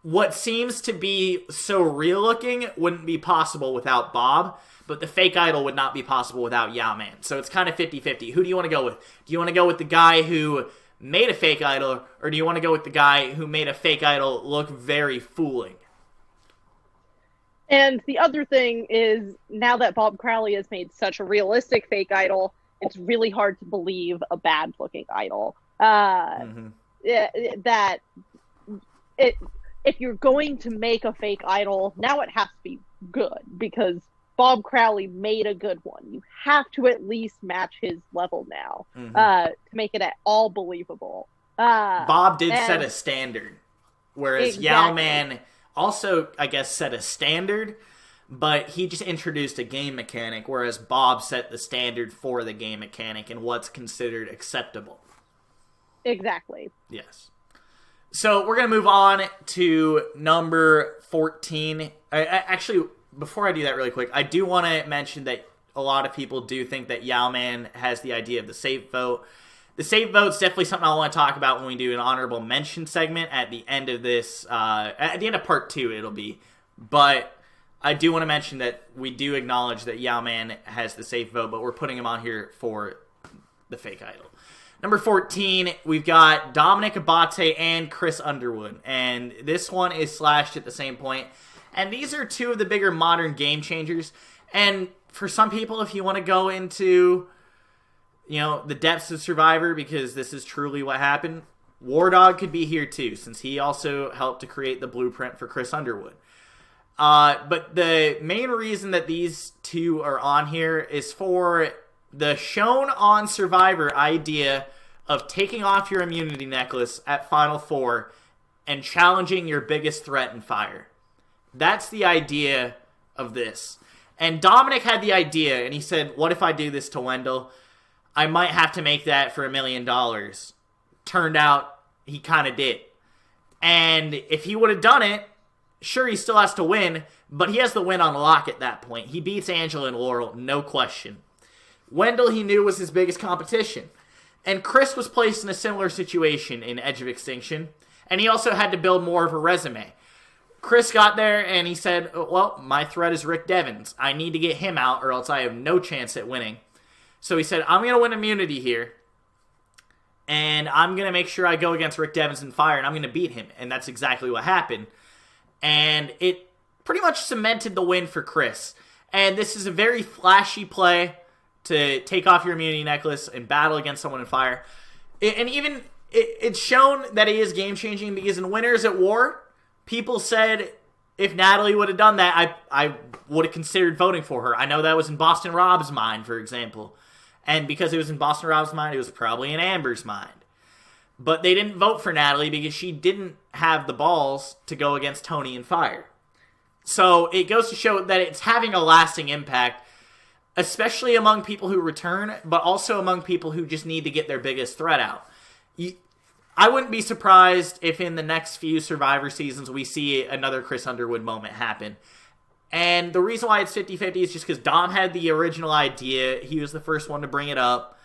what seems to be so real looking wouldn't be possible without Bob, but the fake idol would not be possible without Yao-Man. So it's kind of 50-50. Who do you want to go with? Do you want to go with the guy who made a fake idol, or do you want to go with the guy who made a fake idol look very fooling? And the other thing is, now that Bob Crowley has made such a realistic fake idol, it's really hard to believe a bad-looking idol. If you're going to make a fake idol, now it has to be good, because Bob Crowley made a good one. You have to at least match his level now to make it at all believable. Bob did set a standard, whereas Yao-Man also, I guess, set a standard, but he just introduced a game mechanic, whereas Bob set the standard for the game mechanic and what's considered acceptable. Exactly. Yes. So we're going to move on to number 14. Actually, before I do that really quick, I do want to mention that a lot of people do think that Yao-Man has the idea of the safe vote. The safe vote's definitely something I want to talk about when we do an honorable mention segment at the end of this, at the end of part 2 it'll be. But I do want to mention that we do acknowledge that Yao-Man has the safe vote, but we're putting him on here for the fake idol. Number 14, we've got Dominic Abate and Chris Underwood. And this one is slashed at the same point. And these are two of the bigger modern game changers. And for some people, if you want to go into, the depths of Survivor, because this is truly what happened, War Dog could be here too, since he also helped to create the blueprint for Chris Underwood. But the main reason that these two are on here is for the shown on Survivor idea of taking off your immunity necklace at Final Four and challenging your biggest threat in fire. That's the idea of this. And Dominic had the idea, and he said, what if I do this to Wendell? I might have to make that for $1 million. Turned out, he kind of did. And if he would have done it, sure, he still has to win, but he has the win on lock at that point. He beats Angela and Laurel, no question. Wendell, he knew, was his biggest competition. And Chris was placed in a similar situation in Edge of Extinction, and he also had to build more of a resume. Chris got there, and he said, well, my threat is Rick Devens. I need to get him out, or else I have no chance at winning. So he said, I'm going to win immunity here, and I'm going to make sure I go against Rick Devens in fire, and I'm going to beat him. And that's exactly what happened. And it pretty much cemented the win for Chris. And this is a very flashy play to take off your immunity necklace and battle against someone in fire. It's shown that he is game-changing, because in Winners at War, people said if Natalie would have done that, I would have considered voting for her. I know that was in Boston Rob's mind, for example. And because it was in Boston Rob's mind, it was probably in Amber's mind. But they didn't vote for Natalie because she didn't have the balls to go against Tony in fire. So it goes to show that it's having a lasting impact, especially among people who return, but also among people who just need to get their biggest threat out. I wouldn't be surprised if in the next few Survivor seasons we see another Chris Underwood moment happen. And the reason why it's 50-50 is just because Dom had the original idea. He was the first one to bring it up.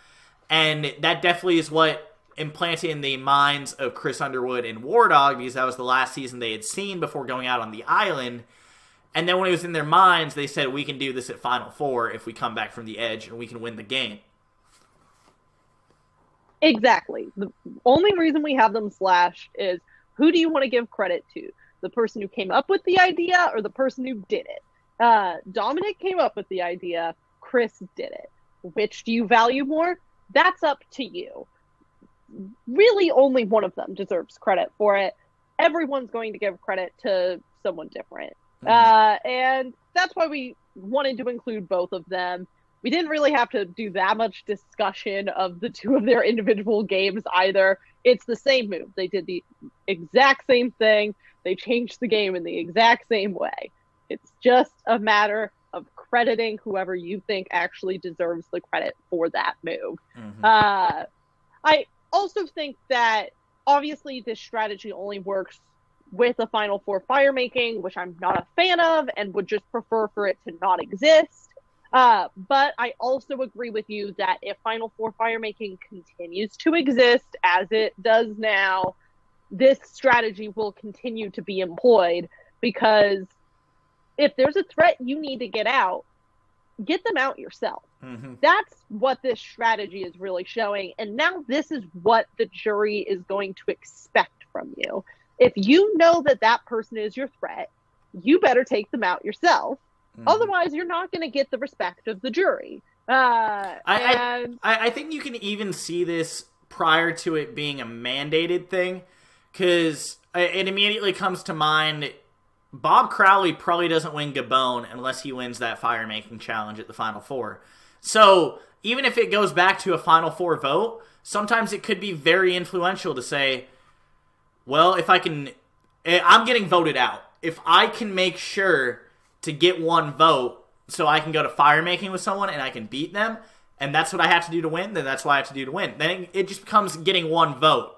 And that definitely is what implanted in the minds of Chris Underwood and War Dog, because that was the last season they had seen before going out on the island. And then when it was in their minds, they said, we can do this at Final Four if we come back from the edge and we can win the game. Exactly. The only reason we have them slashed is, who do you want to give credit to? The person who came up with the idea or the person who did it? Dominic came up with the idea. Chris did it. Which do you value more? That's up to you. Really, only one of them deserves credit for it. Everyone's going to give credit to someone different. And that's why we wanted to include both of them. We didn't really have to do that much discussion of the two of their individual games either. It's the same move. They did the exact same thing. They changed the game in the exact same way. It's just a matter of crediting whoever you think actually deserves the credit for that move. I also think that obviously this strategy only works with a Final Four fire making, which I'm not a fan of and would just prefer for it to not exist. But I also agree with you that if Final Four fire making continues to exist as it does now, this strategy will continue to be employed, because if there's a threat you need to get out, get them out yourself. That's what this strategy is really showing. And now this is what the jury is going to expect from you. If you know that that person is your threat, you better take them out yourself. Otherwise, you're not going to get the respect of the jury. I think you can even see this prior to it being a mandated thing, because it immediately comes to mind, Bob Crowley probably doesn't win Gabon unless he wins that fire-making challenge at the Final Four. So even if it goes back to a Final Four vote, sometimes it could be very influential to say, well, if I'm getting voted out. If I can make sure to get one vote so I can go to fire-making with someone and I can beat them, and that's what I have to do to win, then that's what I have to do to win. Then it just becomes getting one vote.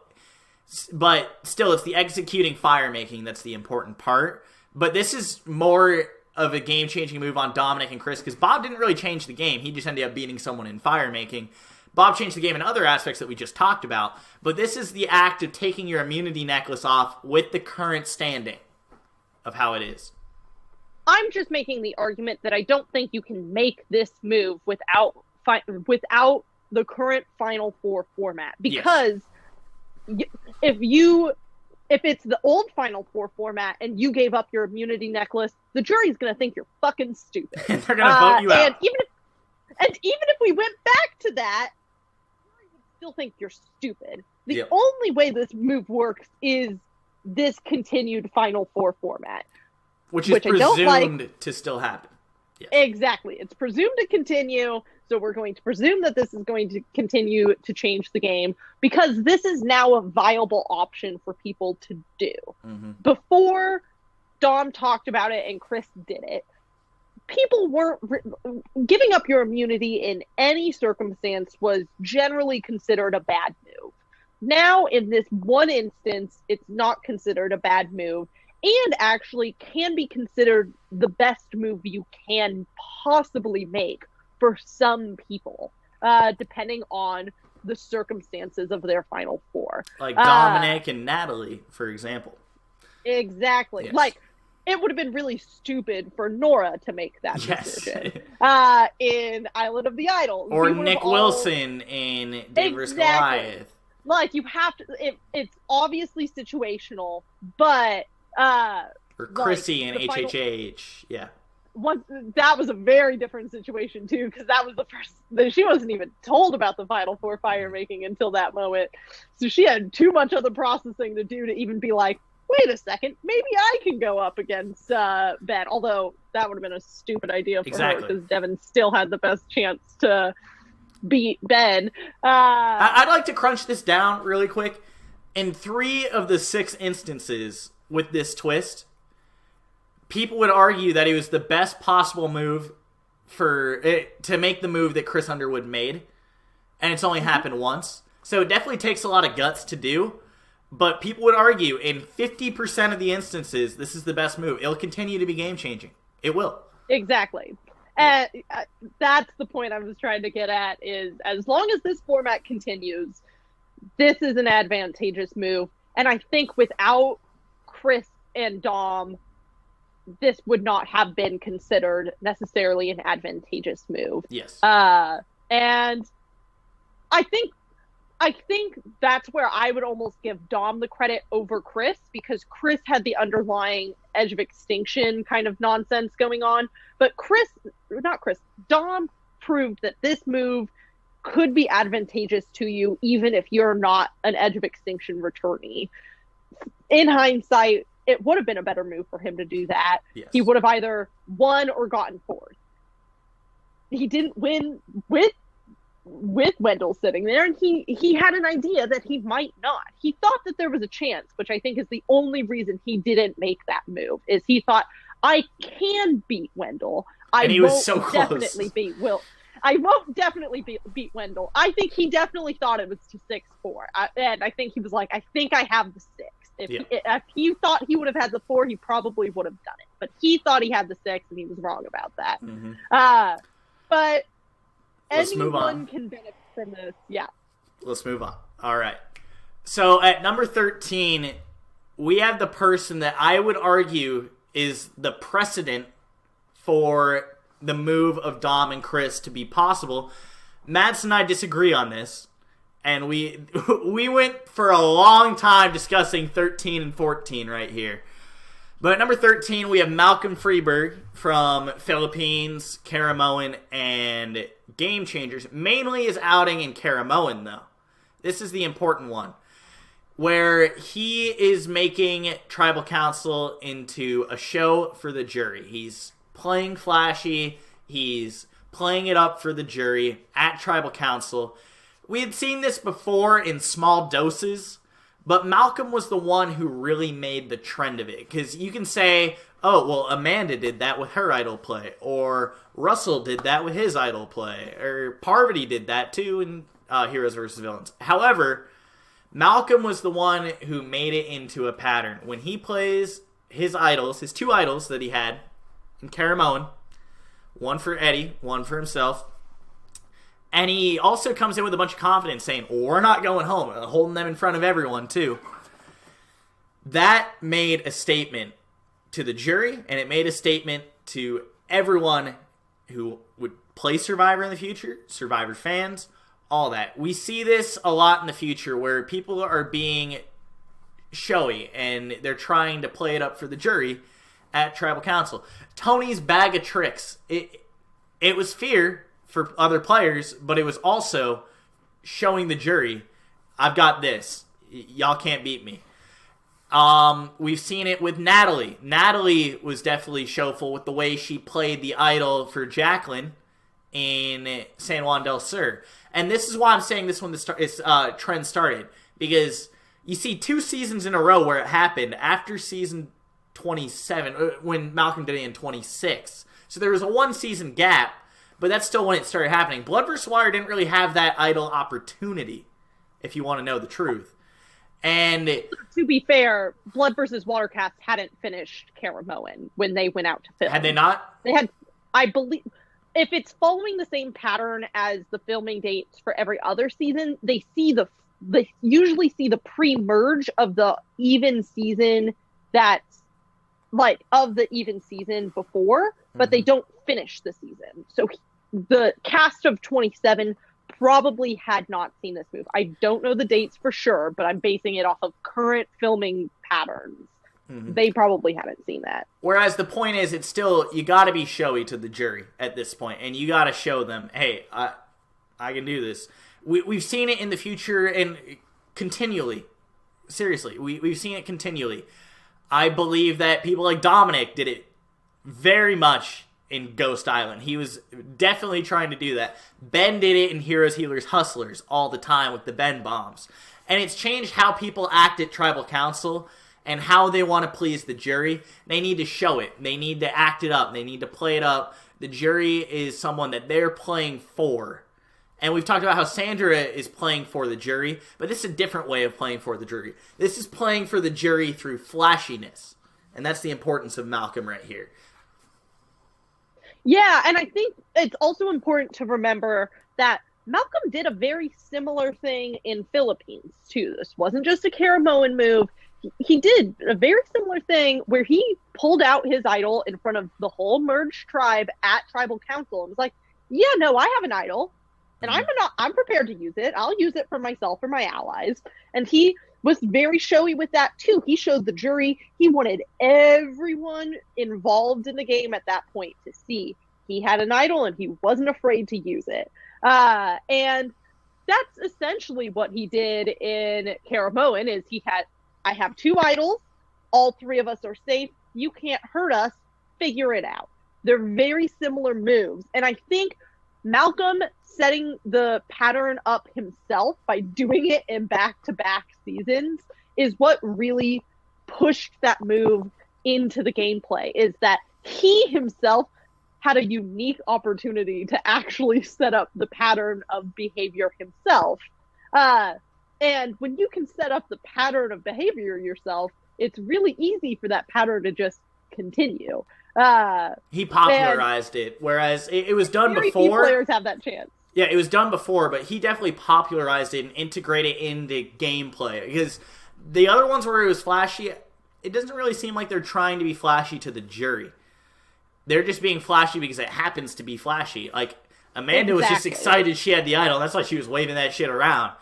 But still, it's the executing fire-making that's the important part. But this is more of a game-changing move on Dominic and Chris, because Bob didn't really change the game. He just ended up beating someone in fire-making. Bob changed the game in other aspects that we just talked about. But this is the act of taking your immunity necklace off with the current standing of how it is. I'm just making the argument that I don't think you can make this move without the current Final Four format. Because if it's the old Final Four format and you gave up your immunity necklace, the jury's going to think you're fucking stupid. They're going to vote you out. And even if we went back to that, the jury would still think you're stupid. The only way this move works is this continued Final Four format. Which is presumed to still happen. Yes. Exactly. It's presumed to continue, so we're going to presume that this is going to continue to change the game, because this is now a viable option for people to do. Before Dom talked about it and Chris did it, people weren't giving up your immunity in any circumstance was generally considered a bad move. Now, in this one instance, it's not considered a bad move, and actually can be considered the best move you can possibly make for some people, depending on the circumstances of their Final Four. Like Dominic and Natalie, for example. Exactly. Yes. Like, it would have been really stupid for Nora to make that decision. In Island of the Idol. Or Nick Wilson in David vs. Goliath. Like, you have to... It's obviously situational, but... or Chrissy in HHH. Yeah. That was a very different situation, too, because that was the first... She wasn't even told about the Final Four fire making until that moment. So she had too much other processing to do to even be like, wait a second, maybe I can go up against Ben. Although that would have been a stupid idea for her, because Devin still had the best chance to beat Ben. I'd like to crunch this down really quick. In 3 of the 6 instances with this twist, people would argue that it was the best possible move to make the move that Chris Underwood made, and it's only happened once. So it definitely takes a lot of guts to do, but people would argue in 50% of the instances, this is the best move. It'll continue to be game-changing. It will. Exactly. And that's the point I was trying to get at, is as long as this format continues, this is an advantageous move. And I think without Chris and Dom, this would not have been considered necessarily an advantageous move. Yes. And I think that's where I would almost give Dom the credit over Chris, because Chris had the underlying Edge of Extinction kind of nonsense going on. But Dom proved that this move could be advantageous to you even if you're not an Edge of Extinction returnee. In hindsight, it would have been a better move for him to do that. Yes. He would have either won or gotten fourth. He didn't win with Wendell sitting there, and he had an idea that he might not. He thought that there was a chance, which I think is the only reason he didn't make that move, is he thought, I can beat Wendell. And he was so close. I won't definitely beat Wendell. I think he definitely thought it was to 6-4. And I think he was like, I think I have the 6. If he thought he would have had the 4, he probably would have done it. But he thought he had the 6, and he was wrong about that. Mm-hmm. But let's move on. Anyone can benefit from this. Yeah. Let's move on. All right. So at number 13, we have the person that I would argue is the precedent for the move of Dom and Chris to be possible. Madison and I disagree on this, and we went for a long time discussing 13 and 14 right here. But at number 13, we have Malcolm Freeberg from Philippines, Caramoan, and Game Changers. Mainly his outing in Caramoan, though. This is the important one, where he is making Tribal Council into a show for the jury. He's playing flashy. He's playing it up for the jury at Tribal Council. We had seen this before in small doses, but Malcolm was the one who really made the trend of it. Because you can say, oh, well, Amanda did that with her idol play, or Russell did that with his idol play, or Parvati did that too in Heroes vs. Villains. However, Malcolm was the one who made it into a pattern. When he plays his idols, his 2 idols that he had in Caramoan, one for Eddie, one for himself, and he also comes in with a bunch of confidence saying, we're not going home, holding them in front of everyone too. That made a statement to the jury, and it made a statement to everyone who would play Survivor in the future, Survivor fans, all that. We see this a lot in the future where people are being showy and they're trying to play it up for the jury at Tribal Council. Tony's bag of tricks. It was fear for other players, but it was also showing the jury, I've got this. Y'all can't beat me. We've seen it with Natalie. Natalie was definitely showful with the way she played the idol for Jacqueline in San Juan del Sur. And this is why I'm saying this when the trend started. Because you see 2 seasons in a row where it happened after season 27, when Malcolm did it in 26. So there was a 1-season gap, but that's still when it started happening. Blood vs. Water didn't really have that idol opportunity, if you want to know the truth. And to be fair, Blood vs. Watercast hadn't finished Caramoan when they went out to film. Had they not? They had, I believe, if it's following the same pattern as the filming dates for every other season, they usually see the pre-merge of the even season that's like of the even season before, but they don't finish the season. So the cast of 27 probably had not seen this move. I don't know the dates for sure, but I'm basing it off of current filming patterns. Mm-hmm. They probably haven't seen that. Whereas the point is, it's still, you got to be showy to the jury at this point, and you got to show them, hey, I can do this. We've seen it in the future and continually. Seriously, we've seen it continually. I believe that people like Dominic did it very much in Ghost Island. He was definitely trying to do that. Ben did it in Heroes, Healers, Hustlers all the time with the Ben bombs. And it's changed how people act at Tribal Council and how they want to please the jury. They need to show it. They need to act it up. They need to play it up. The jury is someone that they're playing for. And we've talked about how Sandra is playing for the jury, but this is a different way of playing for the jury. This is playing for the jury through flashiness. And that's the importance of Malcolm right here. Yeah, and I think it's also important to remember that Malcolm did a very similar thing in Philippines, too. This wasn't just a Caramoan move. He did a very similar thing where he pulled out his idol in front of the whole merged tribe at Tribal Council and was like, yeah, no, I have an idol. And I'm prepared to use it. I'll use it for myself or my allies. And he was very showy with that too. He showed the jury. He wanted everyone involved in the game at that point to see he had an idol and he wasn't afraid to use it. And that's essentially what he did in Karamoan is I have 2 idols. All 3 of us are safe. You can't hurt us. Figure it out. They're very similar moves. And I think Malcolm setting the pattern up himself by doing it in back-to-back seasons is what really pushed that move into the gameplay, is that he himself had a unique opportunity to actually set up the pattern of behavior himself. And when you can set up the pattern of behavior yourself, it's really easy for that pattern to just continue. He popularized it, whereas it was done very before. Few players have that chance. Yeah, it was done before, but he definitely popularized it and integrated it in the gameplay. Because the other ones where it was flashy, it doesn't really seem like they're trying to be flashy to the jury. They're just being flashy because it happens to be flashy. Like, Amanda was just excited she had the idol. That's why she was waving that shit around.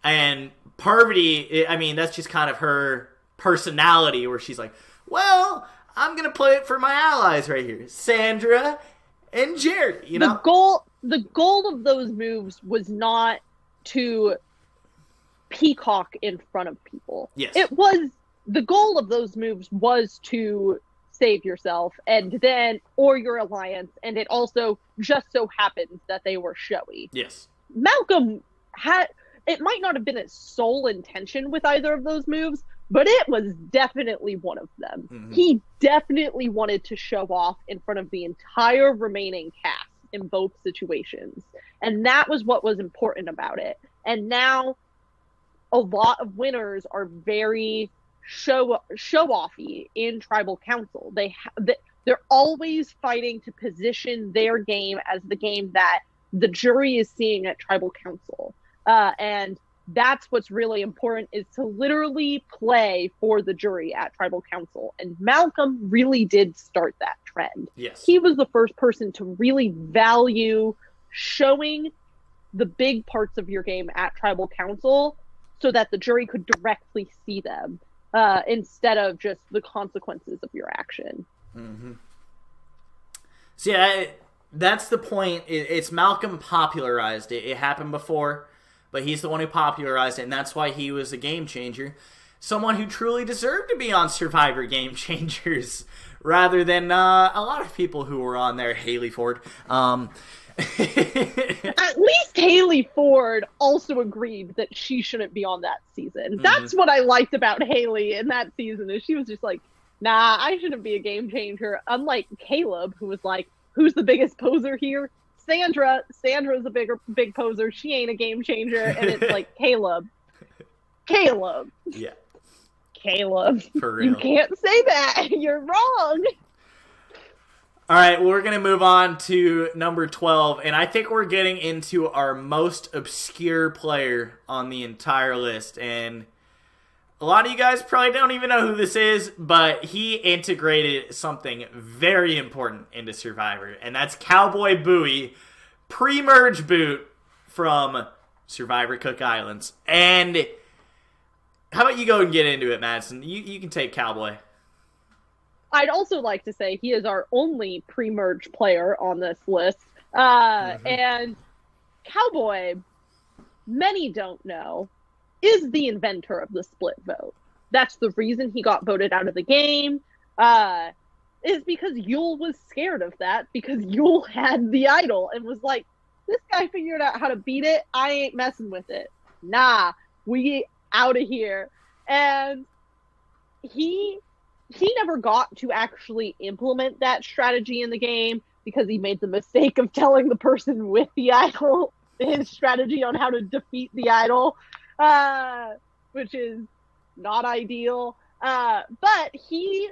And Parvati, I mean, that's just kind of her personality where she's like, well, I'm going to play it for my allies right here. Sandra and Jerry, you know? The goal of those moves was not to peacock in front of people. Yes. The goal of those moves was to save yourself or your alliance, and it also just so happens that they were showy. Yes. Malcolm it might not have been his sole intention with either of those moves, but it was definitely one of them. Mm-hmm. He definitely wanted to show off in front of the entire remaining cast in both situations. And that was what was important about it. And now a lot of winners are very show-offy in Tribal Council. They're always fighting to position their game as the game that the jury is seeing at Tribal Council. And that's what's really important, is to literally play for the jury at Tribal Council. And Malcolm really did start that trend. Yes. He was the first person to really value showing the big parts of your game at Tribal Council so that the jury could directly see them instead of just the consequences of your action. Mm-hmm. So yeah, that's the point. It's Malcolm popularized it. It happened before, but he's the one who popularized it, and that's why he was a game changer. Someone who truly deserved to be on Survivor Game Changers, rather than a lot of people who were on there. Haley Ford. At least Haley Ford also agreed that she shouldn't be on that season. Mm-hmm. That's what I liked about Haley in that season, is she was just like, nah, I shouldn't be a game changer. Unlike Caleb, who was like, who's the biggest poser here? Sandra's a big poser. She ain't a game changer. And it's like, Caleb. Yeah. Caleb. For real. You can't say that. You're wrong. All right, well, we're going to move on to number 12, and I think we're getting into our most obscure player on the entire list, and a lot of you guys probably don't even know who this is, but he integrated something very important into Survivor, and that's Cowboy Bowie, pre-merge boot from Survivor Cook Islands. And how about you go and get into it, Madison? You can take Cowboy. I'd also like to say he is our only pre-merge player on this list. And Cowboy, many don't know, is the inventor of the split vote. That's the reason he got voted out of the game, is because Yule was scared of that, because Yule had the idol and was like, this guy figured out how to beat it, I ain't messing with it. Nah, we out of here. And he never got to actually implement that strategy in the game because he made the mistake of telling the person with the idol his strategy on how to defeat the idol, which is not ideal. But he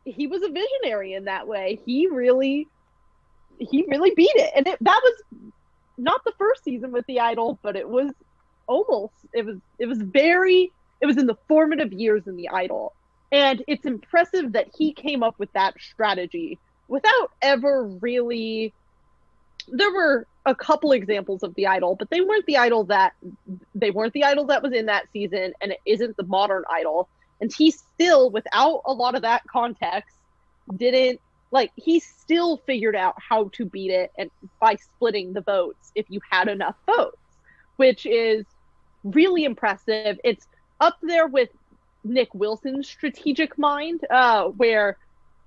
was a visionary in that way. He really beat it. And that was not the first season with the idol, but it was almost. It was in the formative years in the idol. And it's impressive that he came up with that strategy without ever really... There were a couple examples of the idol, but they weren't the idol that was in that season, and it isn't the modern idol. And he still, without a lot of that context, didn't like, he still figured out how to beat it and by splitting the votes if you had enough votes, which is really impressive. It's up there with Nick Wilson's strategic mind, where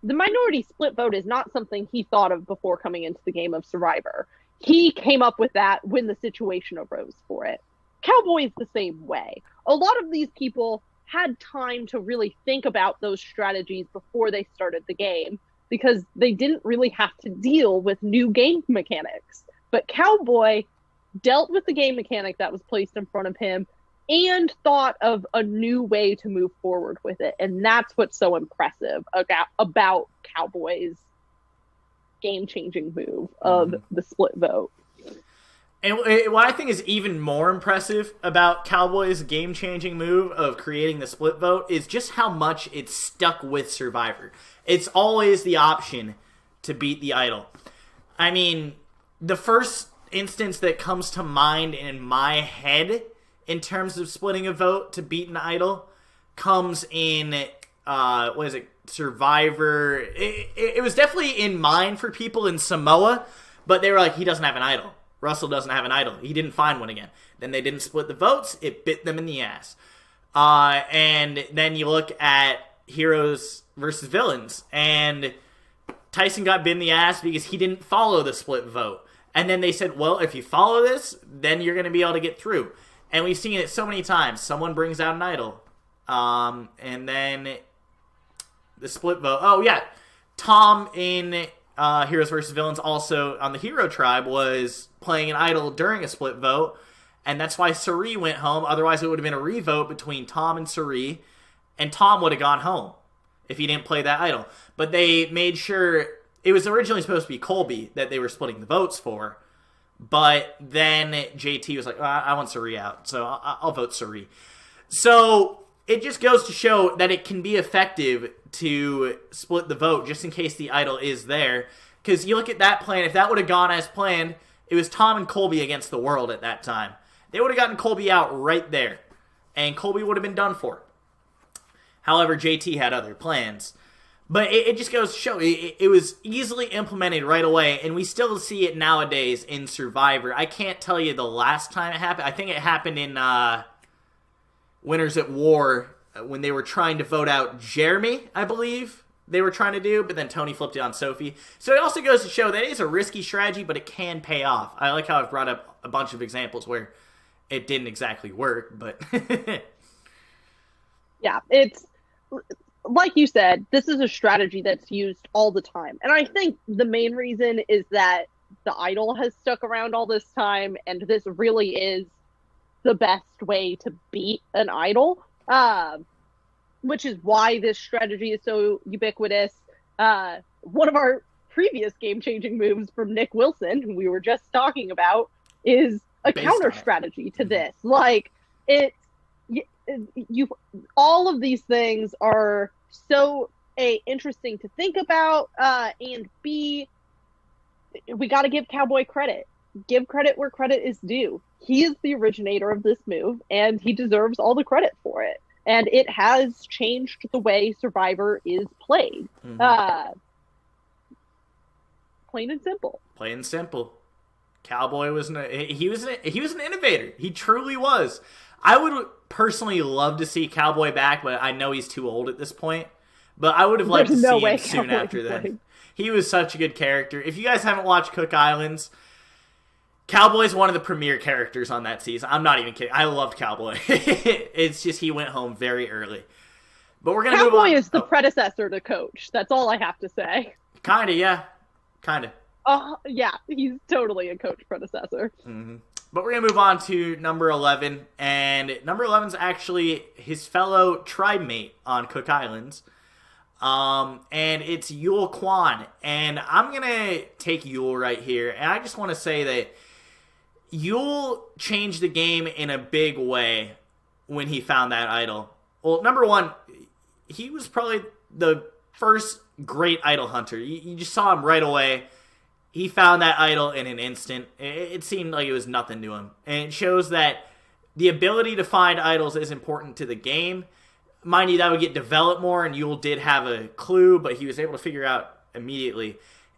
the minority split vote is not something he thought of before coming into the game of Survivor. He came up with that when the situation arose for it. Cowboy is the same way. A lot of these people had time to really think about those strategies before they started the game because they didn't really have to deal with new game mechanics. But Cowboy dealt with the game mechanic that was placed in front of him and thought of a new way to move forward with it. And that's what's so impressive about Cowboy's game-changing move of the split vote. And what I think is even more impressive about Cowboy's game-changing move of creating the split vote is just how much it's stuck with Survivor. It's always the option to beat the idol. I mean, the first instance that comes to mind in my head in terms of splitting a vote to beat an idol comes in, Survivor. It was definitely in mind for people in Samoa, but they were like, he doesn't have an idol. Russell doesn't have an idol. He didn't find one again. Then they didn't split the votes. It bit them in the ass. And then you look at Heroes versus Villains, and Tyson got bit in the ass because he didn't follow the split vote. And then they said, well, if you follow this, then you're going to be able to get through. And we've seen it so many times. Someone brings out an idol. And then the split vote. Oh, yeah. Tom in Heroes vs. Villains also on the Hero Tribe was playing an idol during a split vote. And that's why Suri went home. Otherwise, it would have been a revote between Tom and Suri. And Tom would have gone home if he didn't play that idol. But they made sure... It was originally supposed to be Colby that they were splitting the votes for. But then JT was like, I want Suri out, so I'll vote Suri. So it just goes to show that it can be effective to split the vote just in case the idol is there. Because you look at that plan, if that would have gone as planned, it was Tom and Colby against the world at that time. They would have gotten Colby out right there, and Colby would have been done for. However, JT had other plans. But it just goes to show, it was easily implemented right away, and we still see it nowadays in Survivor. I can't tell you the last time it happened. I think it happened in Winners at War, when they were trying to vote out Jeremy, I believe they were trying to do, but then Tony flipped it on Sophie. So it also goes to show that it is a risky strategy, but it can pay off. I like how I've brought up a bunch of examples where it didn't exactly work, but... Yeah, it's... Like you said, this is a strategy that's used all the time. And I think the main reason is that the idol has stuck around all this time, and this really is the best way to beat an idol, which is why this strategy is so ubiquitous. One of our previous game-changing moves from Nick Wilson, who we were just talking about, is a counter strategy to this. Like, all of these things are so interesting to think about, and B, we got to give Cowboy credit. Give credit where credit is due. He is the originator of this move, and he deserves all the credit for it. And it has changed the way Survivor is played. Plain and simple. Plain and simple. Cowboy was an innovator. He truly was. I would personally love to see Cowboy back, but I know he's too old at this point. But I would have liked to see him soon after that. He was such a good character. If you guys haven't watched Cook Islands, Cowboy's one of the premier characters on that season. I'm not even kidding. I loved Cowboy. It's just he went home very early. But we're gonna move on. Cowboy is the predecessor to Coach. That's all I have to say. Kinda, yeah. Kinda. Yeah, he's totally a Coach predecessor. Mm-hmm. But we're going to move on to number 11, and number 11 is actually his fellow tribe mate on Cook Islands, and it's Yul Kwan, and I'm going to take Yul right here, and I just want to say that Yul changed the game in a big way when he found that idol. Well, number one, he was probably the first great idol hunter. You just saw him right away. He found that idol in an instant. It seemed like it was nothing to him. And it shows that the ability to find idols is important to the game. Mind you, that would get developed more, and Yul did have a clue, but he was able to figure out immediately,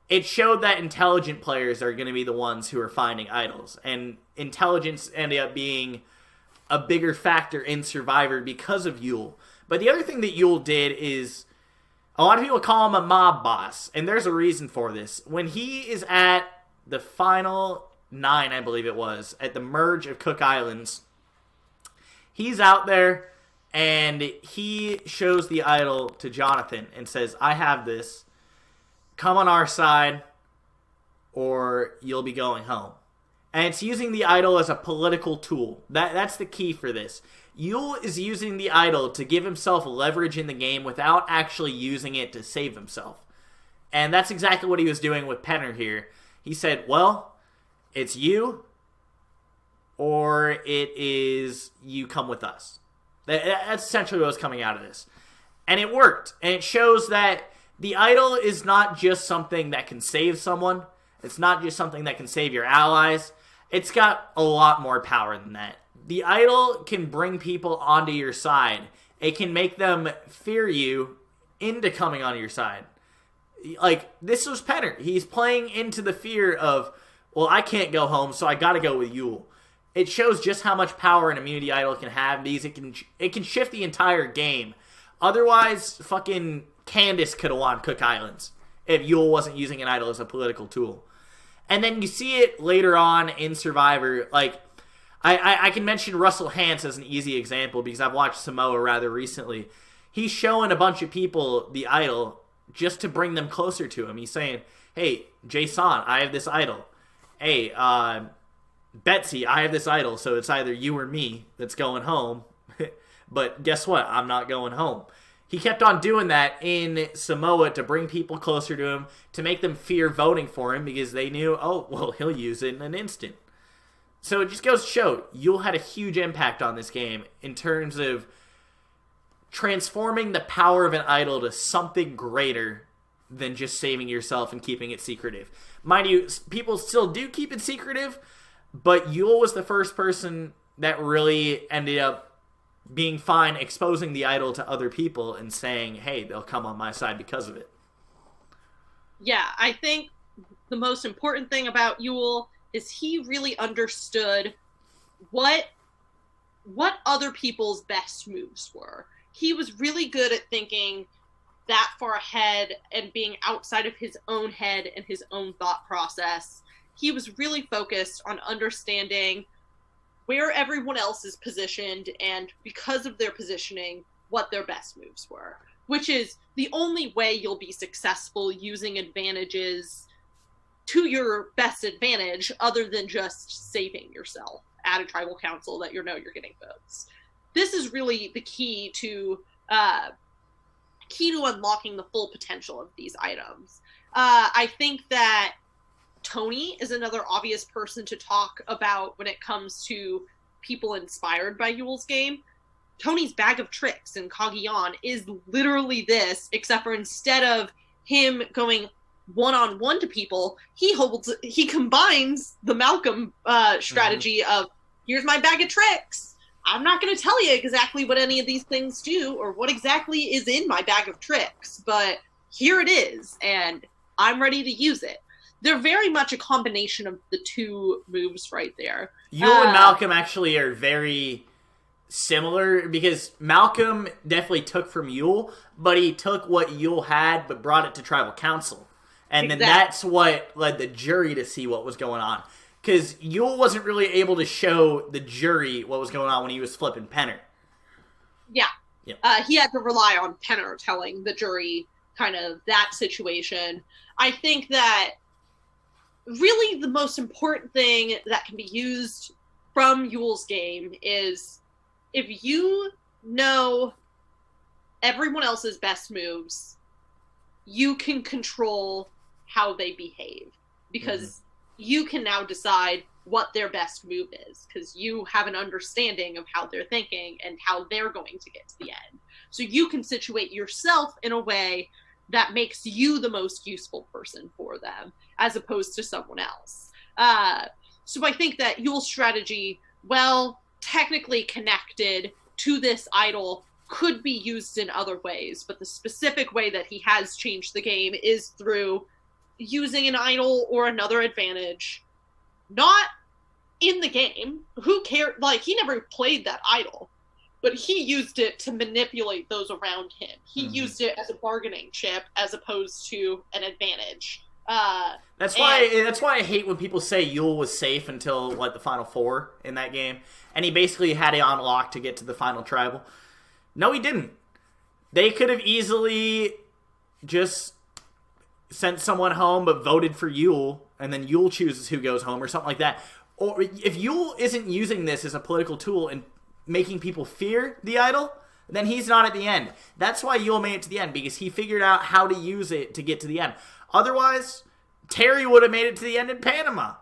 it showed that intelligent players are going to be the ones who are finding idols. And intelligence ended up being a bigger factor in Survivor because of Yule. But the other thing that Yule did is, a lot of people call him a mob boss, and there's a reason for this. When he is at the final 9, I believe it was, at the merge of Cook Islands, he's out there, and he shows the idol to Jonathan and says, I have this. Come on our side, or you'll be going home. And it's using the idol as a political tool. That's the key for this. Yule is using the idol to give himself leverage in the game without actually using it to save himself. And that's exactly what he was doing with Penner here. He said, well, it's you, or it is you come with us. That's essentially what was coming out of this. And it worked. And it shows that the idol is not just something that can save someone. It's not just something that can save your allies. It's got a lot more power than that. The idol can bring people onto your side. It can make them fear you into coming onto your side. Like, this was Penner. He's playing into the fear of, well, I can't go home, so I gotta go with Yule. It shows just how much power an immunity idol can have. It can shift the entire game. Otherwise, fucking Candace could have won Cook Islands if Yule wasn't using an idol as a political tool. And then you see it later on in Survivor. Like, I can mention Russell Hantz as an easy example because I've watched Samoa rather recently. He's showing a bunch of people the idol just to bring them closer to him. He's saying, hey, Jason, I have this idol. Hey, Betsy, I have this idol, so it's either you or me that's going home. But guess what? I'm not going home. He kept on doing that in Samoa to bring people closer to him, to make them fear voting for him because they knew, oh, well, he'll use it in an instant. So it just goes to show, Yule had a huge impact on this game in terms of transforming the power of an idol to something greater than just saving yourself and keeping it secretive. Mind you, people still do keep it secretive, but Yule was the first person that really ended up being fine exposing the idol to other people and saying, hey, they'll come on my side because of it. Yeah, I think the most important thing about Yule is he really understood what other people's best moves were. He was really good at thinking that far ahead and being outside of his own head and his own thought process. He was really focused on understanding where everyone else is positioned and, because of their positioning, what their best moves were. Which is the only way you'll be successful using advantages to your best advantage other than just saving yourself at a tribal council that you're getting votes. This is really the key to unlocking the full potential of these items. I think that Tony is another obvious person to talk about when it comes to people inspired by Yule's game. Tony's bag of tricks in Cagayan is literally this, except for instead of him going one-on-one to people, he combines the Malcolm strategy of, here's my bag of tricks. I'm not going to tell you exactly what any of these things do or what exactly is in my bag of tricks, but here it is, and I'm ready to use it. They're very much a combination of the two moves right there. Yule and Malcolm actually are very similar because Malcolm definitely took from Yule, but he took what Yule had but brought it to Tribal Council. And then that's what led the jury to see what was going on. Because Yule wasn't really able to show the jury what was going on when he was flipping Penner. Yeah. Yep. He had to rely on Penner telling the jury kind of that situation. I think that really the most important thing that can be used from Yule's game is if you know everyone else's best moves, you can control how they behave because you can now decide what their best move is because you have an understanding of how they're thinking and how they're going to get to the end. So you can situate yourself in a way that makes you the most useful person for them as opposed to someone else. So I think that Yule's strategy, well, technically connected to this idol could be used in other ways, but the specific way that he has changed the game is through using an idol or another advantage, not in the game. Who cares? Like, he never played that idol, but he used it to manipulate those around him. He used it as a bargaining chip as opposed to an advantage. That's why I hate when people say Yule was safe until the final four in that game, and he basically had it on lock to get to the final tribal. No, he didn't. They could have easily just sent someone home but voted for Yule, and then Yule chooses who goes home or something like that. Or if Yule isn't using this as a political tool and making people fear the idol, then he's not at the end. That's why Yule made it to the end, because he figured out how to use it to get to the end. Otherwise, Terry would have made it to the end in Panama.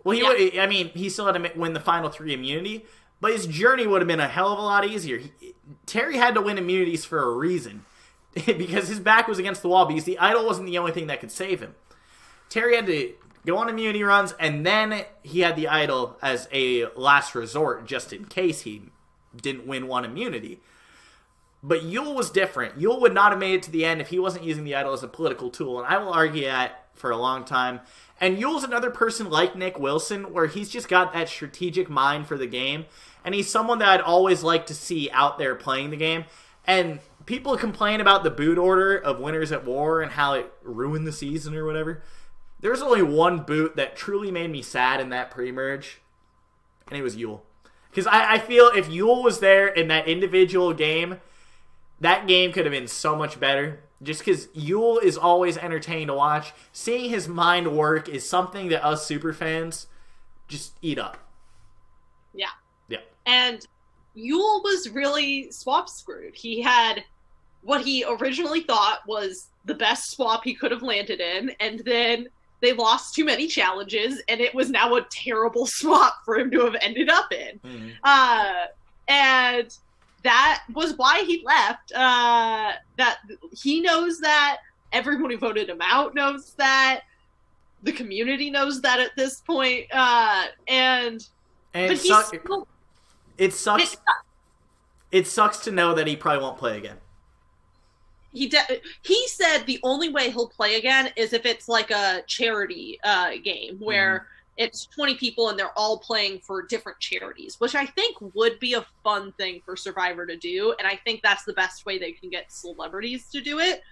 Well, he still had to win the final 3 immunity, but his journey would have been a hell of a lot easier. Terry had to win immunities for a reason, because his back was against the wall, because the idol wasn't the only thing that could save him. Terry had to go on immunity runs, and then he had the idol as a last resort, just in case he didn't win one immunity. But Yule was different. Yule would not have made it to the end if he wasn't using the idol as a political tool, and I will argue that for a long time. And Yule's another person like Nick Wilson, where he's just got that strategic mind for the game, and he's someone that I'd always like to see out there playing the game. And people complain about the boot order of Winners at War and how it ruined the season or whatever. There's only one boot that truly made me sad in that pre-merge, and it was Yule. Because I feel if Yule was there in that individual game, that game could have been so much better. Just because Yule is always entertaining to watch. Seeing his mind work is something that us super fans just eat up. Yeah. Yeah. And Yule was really swap screwed. He had what he originally thought was the best swap he could have landed in, and then they lost too many challenges, and it was now a terrible swap for him to have ended up in. Mm-hmm. And that was why he left. That he knows that. Everyone who voted him out knows that. The community knows that at this point. And it sucks. It sucks to know that he probably won't play again. He said the only way he'll play again is if it's like a charity game where it's 20 people and they're all playing for different charities, which I think would be a fun thing for Survivor to do. And I think that's the best way they can get celebrities to do it,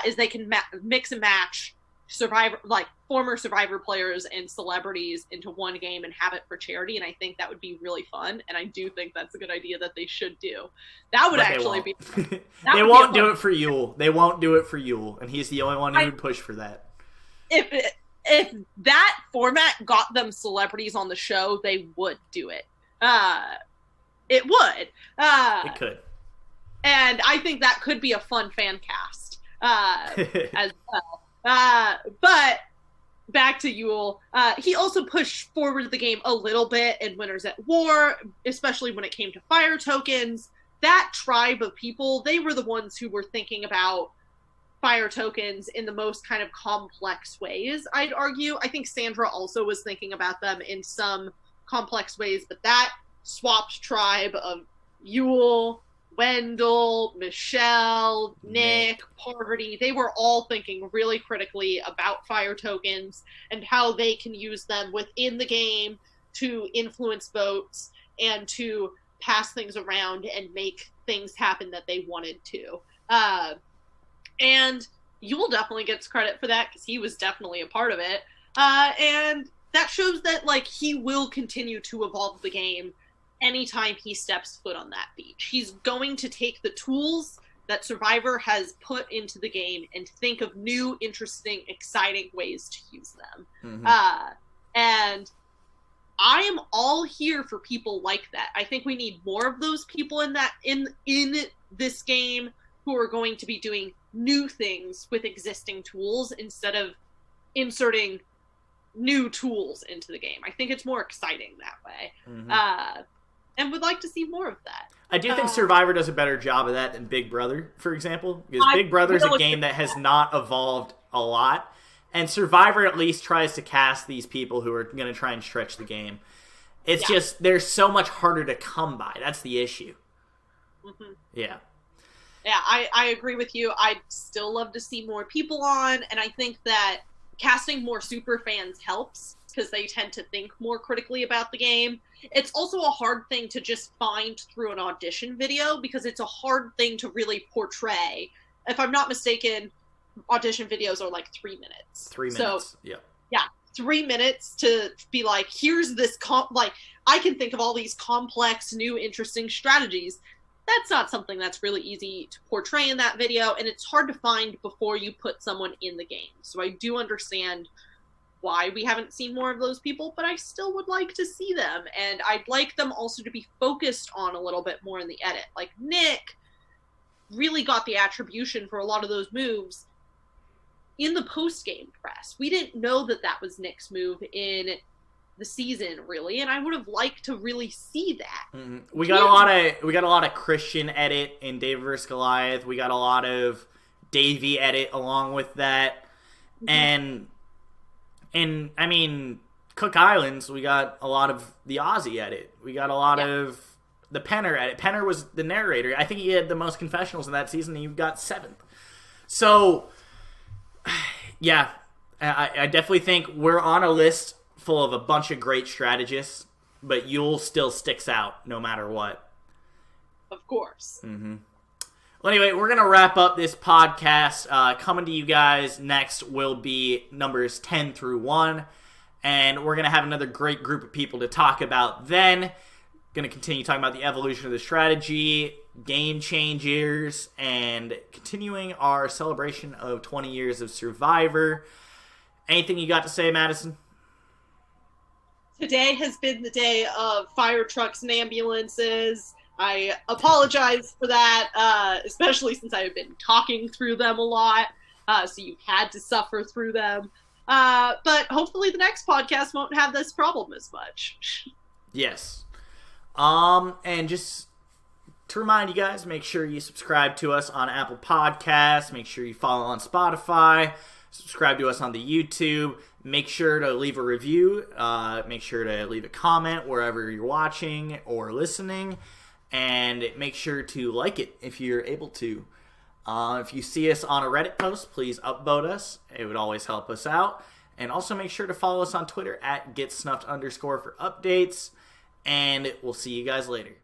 is they can mix and match Survivor, like former Survivor players and celebrities into one game and have it for charity. And I think that would be really fun. And I do think that's a good idea that they should do. That would actually be. They won't do it for Yule. They won't do it for Yule, and he's the only one who would push for that. If that format got them celebrities on the show, they would do it. It would. It could. And I think that could be a fun fan cast as well. But back to Yule, he also pushed forward the game a little bit in Winners at War, especially when it came to fire tokens. That tribe of people, they were the ones who were thinking about fire tokens in the most kind of complex ways, I'd argue. I think Sandra also was thinking about them in some complex ways, but that swapped tribe of Yule, Wendell, Michelle, Nick, Parvati, they were all thinking really critically about fire tokens and how they can use them within the game to influence votes and to pass things around and make things happen that they wanted to. And Yule definitely gets credit for that because he was definitely a part of it. And that shows that, like, he will continue to evolve the game anytime he steps foot on that beach. He's going to take the tools that Survivor has put into the game and think of new, interesting, exciting ways to use them. Mm-hmm. And I am all here for people like that. I think we need more of those people in this game who are going to be doing new things with existing tools instead of inserting new tools into the game. I think it's more exciting that way. Mm-hmm. And would like to see more of that. I do think Survivor does a better job of that than Big Brother, for example. Because Big Brother is a game that has not evolved a lot. And Survivor at least tries to cast these people who are going to try and stretch the game. It's just, they're so much harder to come by. That's the issue. Mm-hmm. Yeah. Yeah, I agree with you. I'd still love to see more people on, and I think that casting more super fans helps because they tend to think more critically about the game. It's also a hard thing to just find through an audition video because it's a hard thing to really portray. If I'm not mistaken, audition videos are like 3 minutes. 3 minutes, so, yeah. Yeah, 3 minutes to be like, here's this, I can think of all these complex, new, interesting strategies. That's not something that's really easy to portray in that video, and it's hard to find before you put someone in the game. So I do understand why we haven't seen more of those people, but I still would like to see them, and I'd like them also to be focused on a little bit more in the edit. Like, Nick really got the attribution for a lot of those moves in the post-game press. We didn't know that that was Nick's move in the season, really, and I would have liked to really see that. Mm-hmm. We got a lot of Christian edit in David vs. Goliath. We got a lot of Davey edit along with that, and I mean, Cook Islands. We got a lot of the Aussie edit. We got a lot of the Penner edit. Penner was the narrator. I think he had the most confessionals in that season, and he got 7th. So, yeah, I definitely think we're on a list full of a bunch of great strategists, but Yule still sticks out no matter what. Of course. Mm-hmm. Well, anyway, we're going to wrap up this podcast. Coming to you guys next will be numbers 10 through 1, and we're going to have another great group of people to talk about then. Going to continue talking about the evolution of the strategy, game changers, and continuing our celebration of 20 years of Survivor. Anything you got to say, Madison? Today has been the day of fire trucks and ambulances. I apologize for that, especially since I have been talking through them a lot, so you've had to suffer through them. But hopefully the next podcast won't have this problem as much. Yes. And just to remind you guys, make sure you subscribe to us on Apple Podcasts. Make sure you follow on Spotify. Subscribe to us on the YouTube. Make sure to leave a review. Make sure to leave a comment wherever you're watching or listening. And make sure to like it if you're able to. If you see us on a Reddit post, please upvote us. It would always help us out. And also make sure to follow us on Twitter at @GetSnuffed_ for updates. And we'll see you guys later.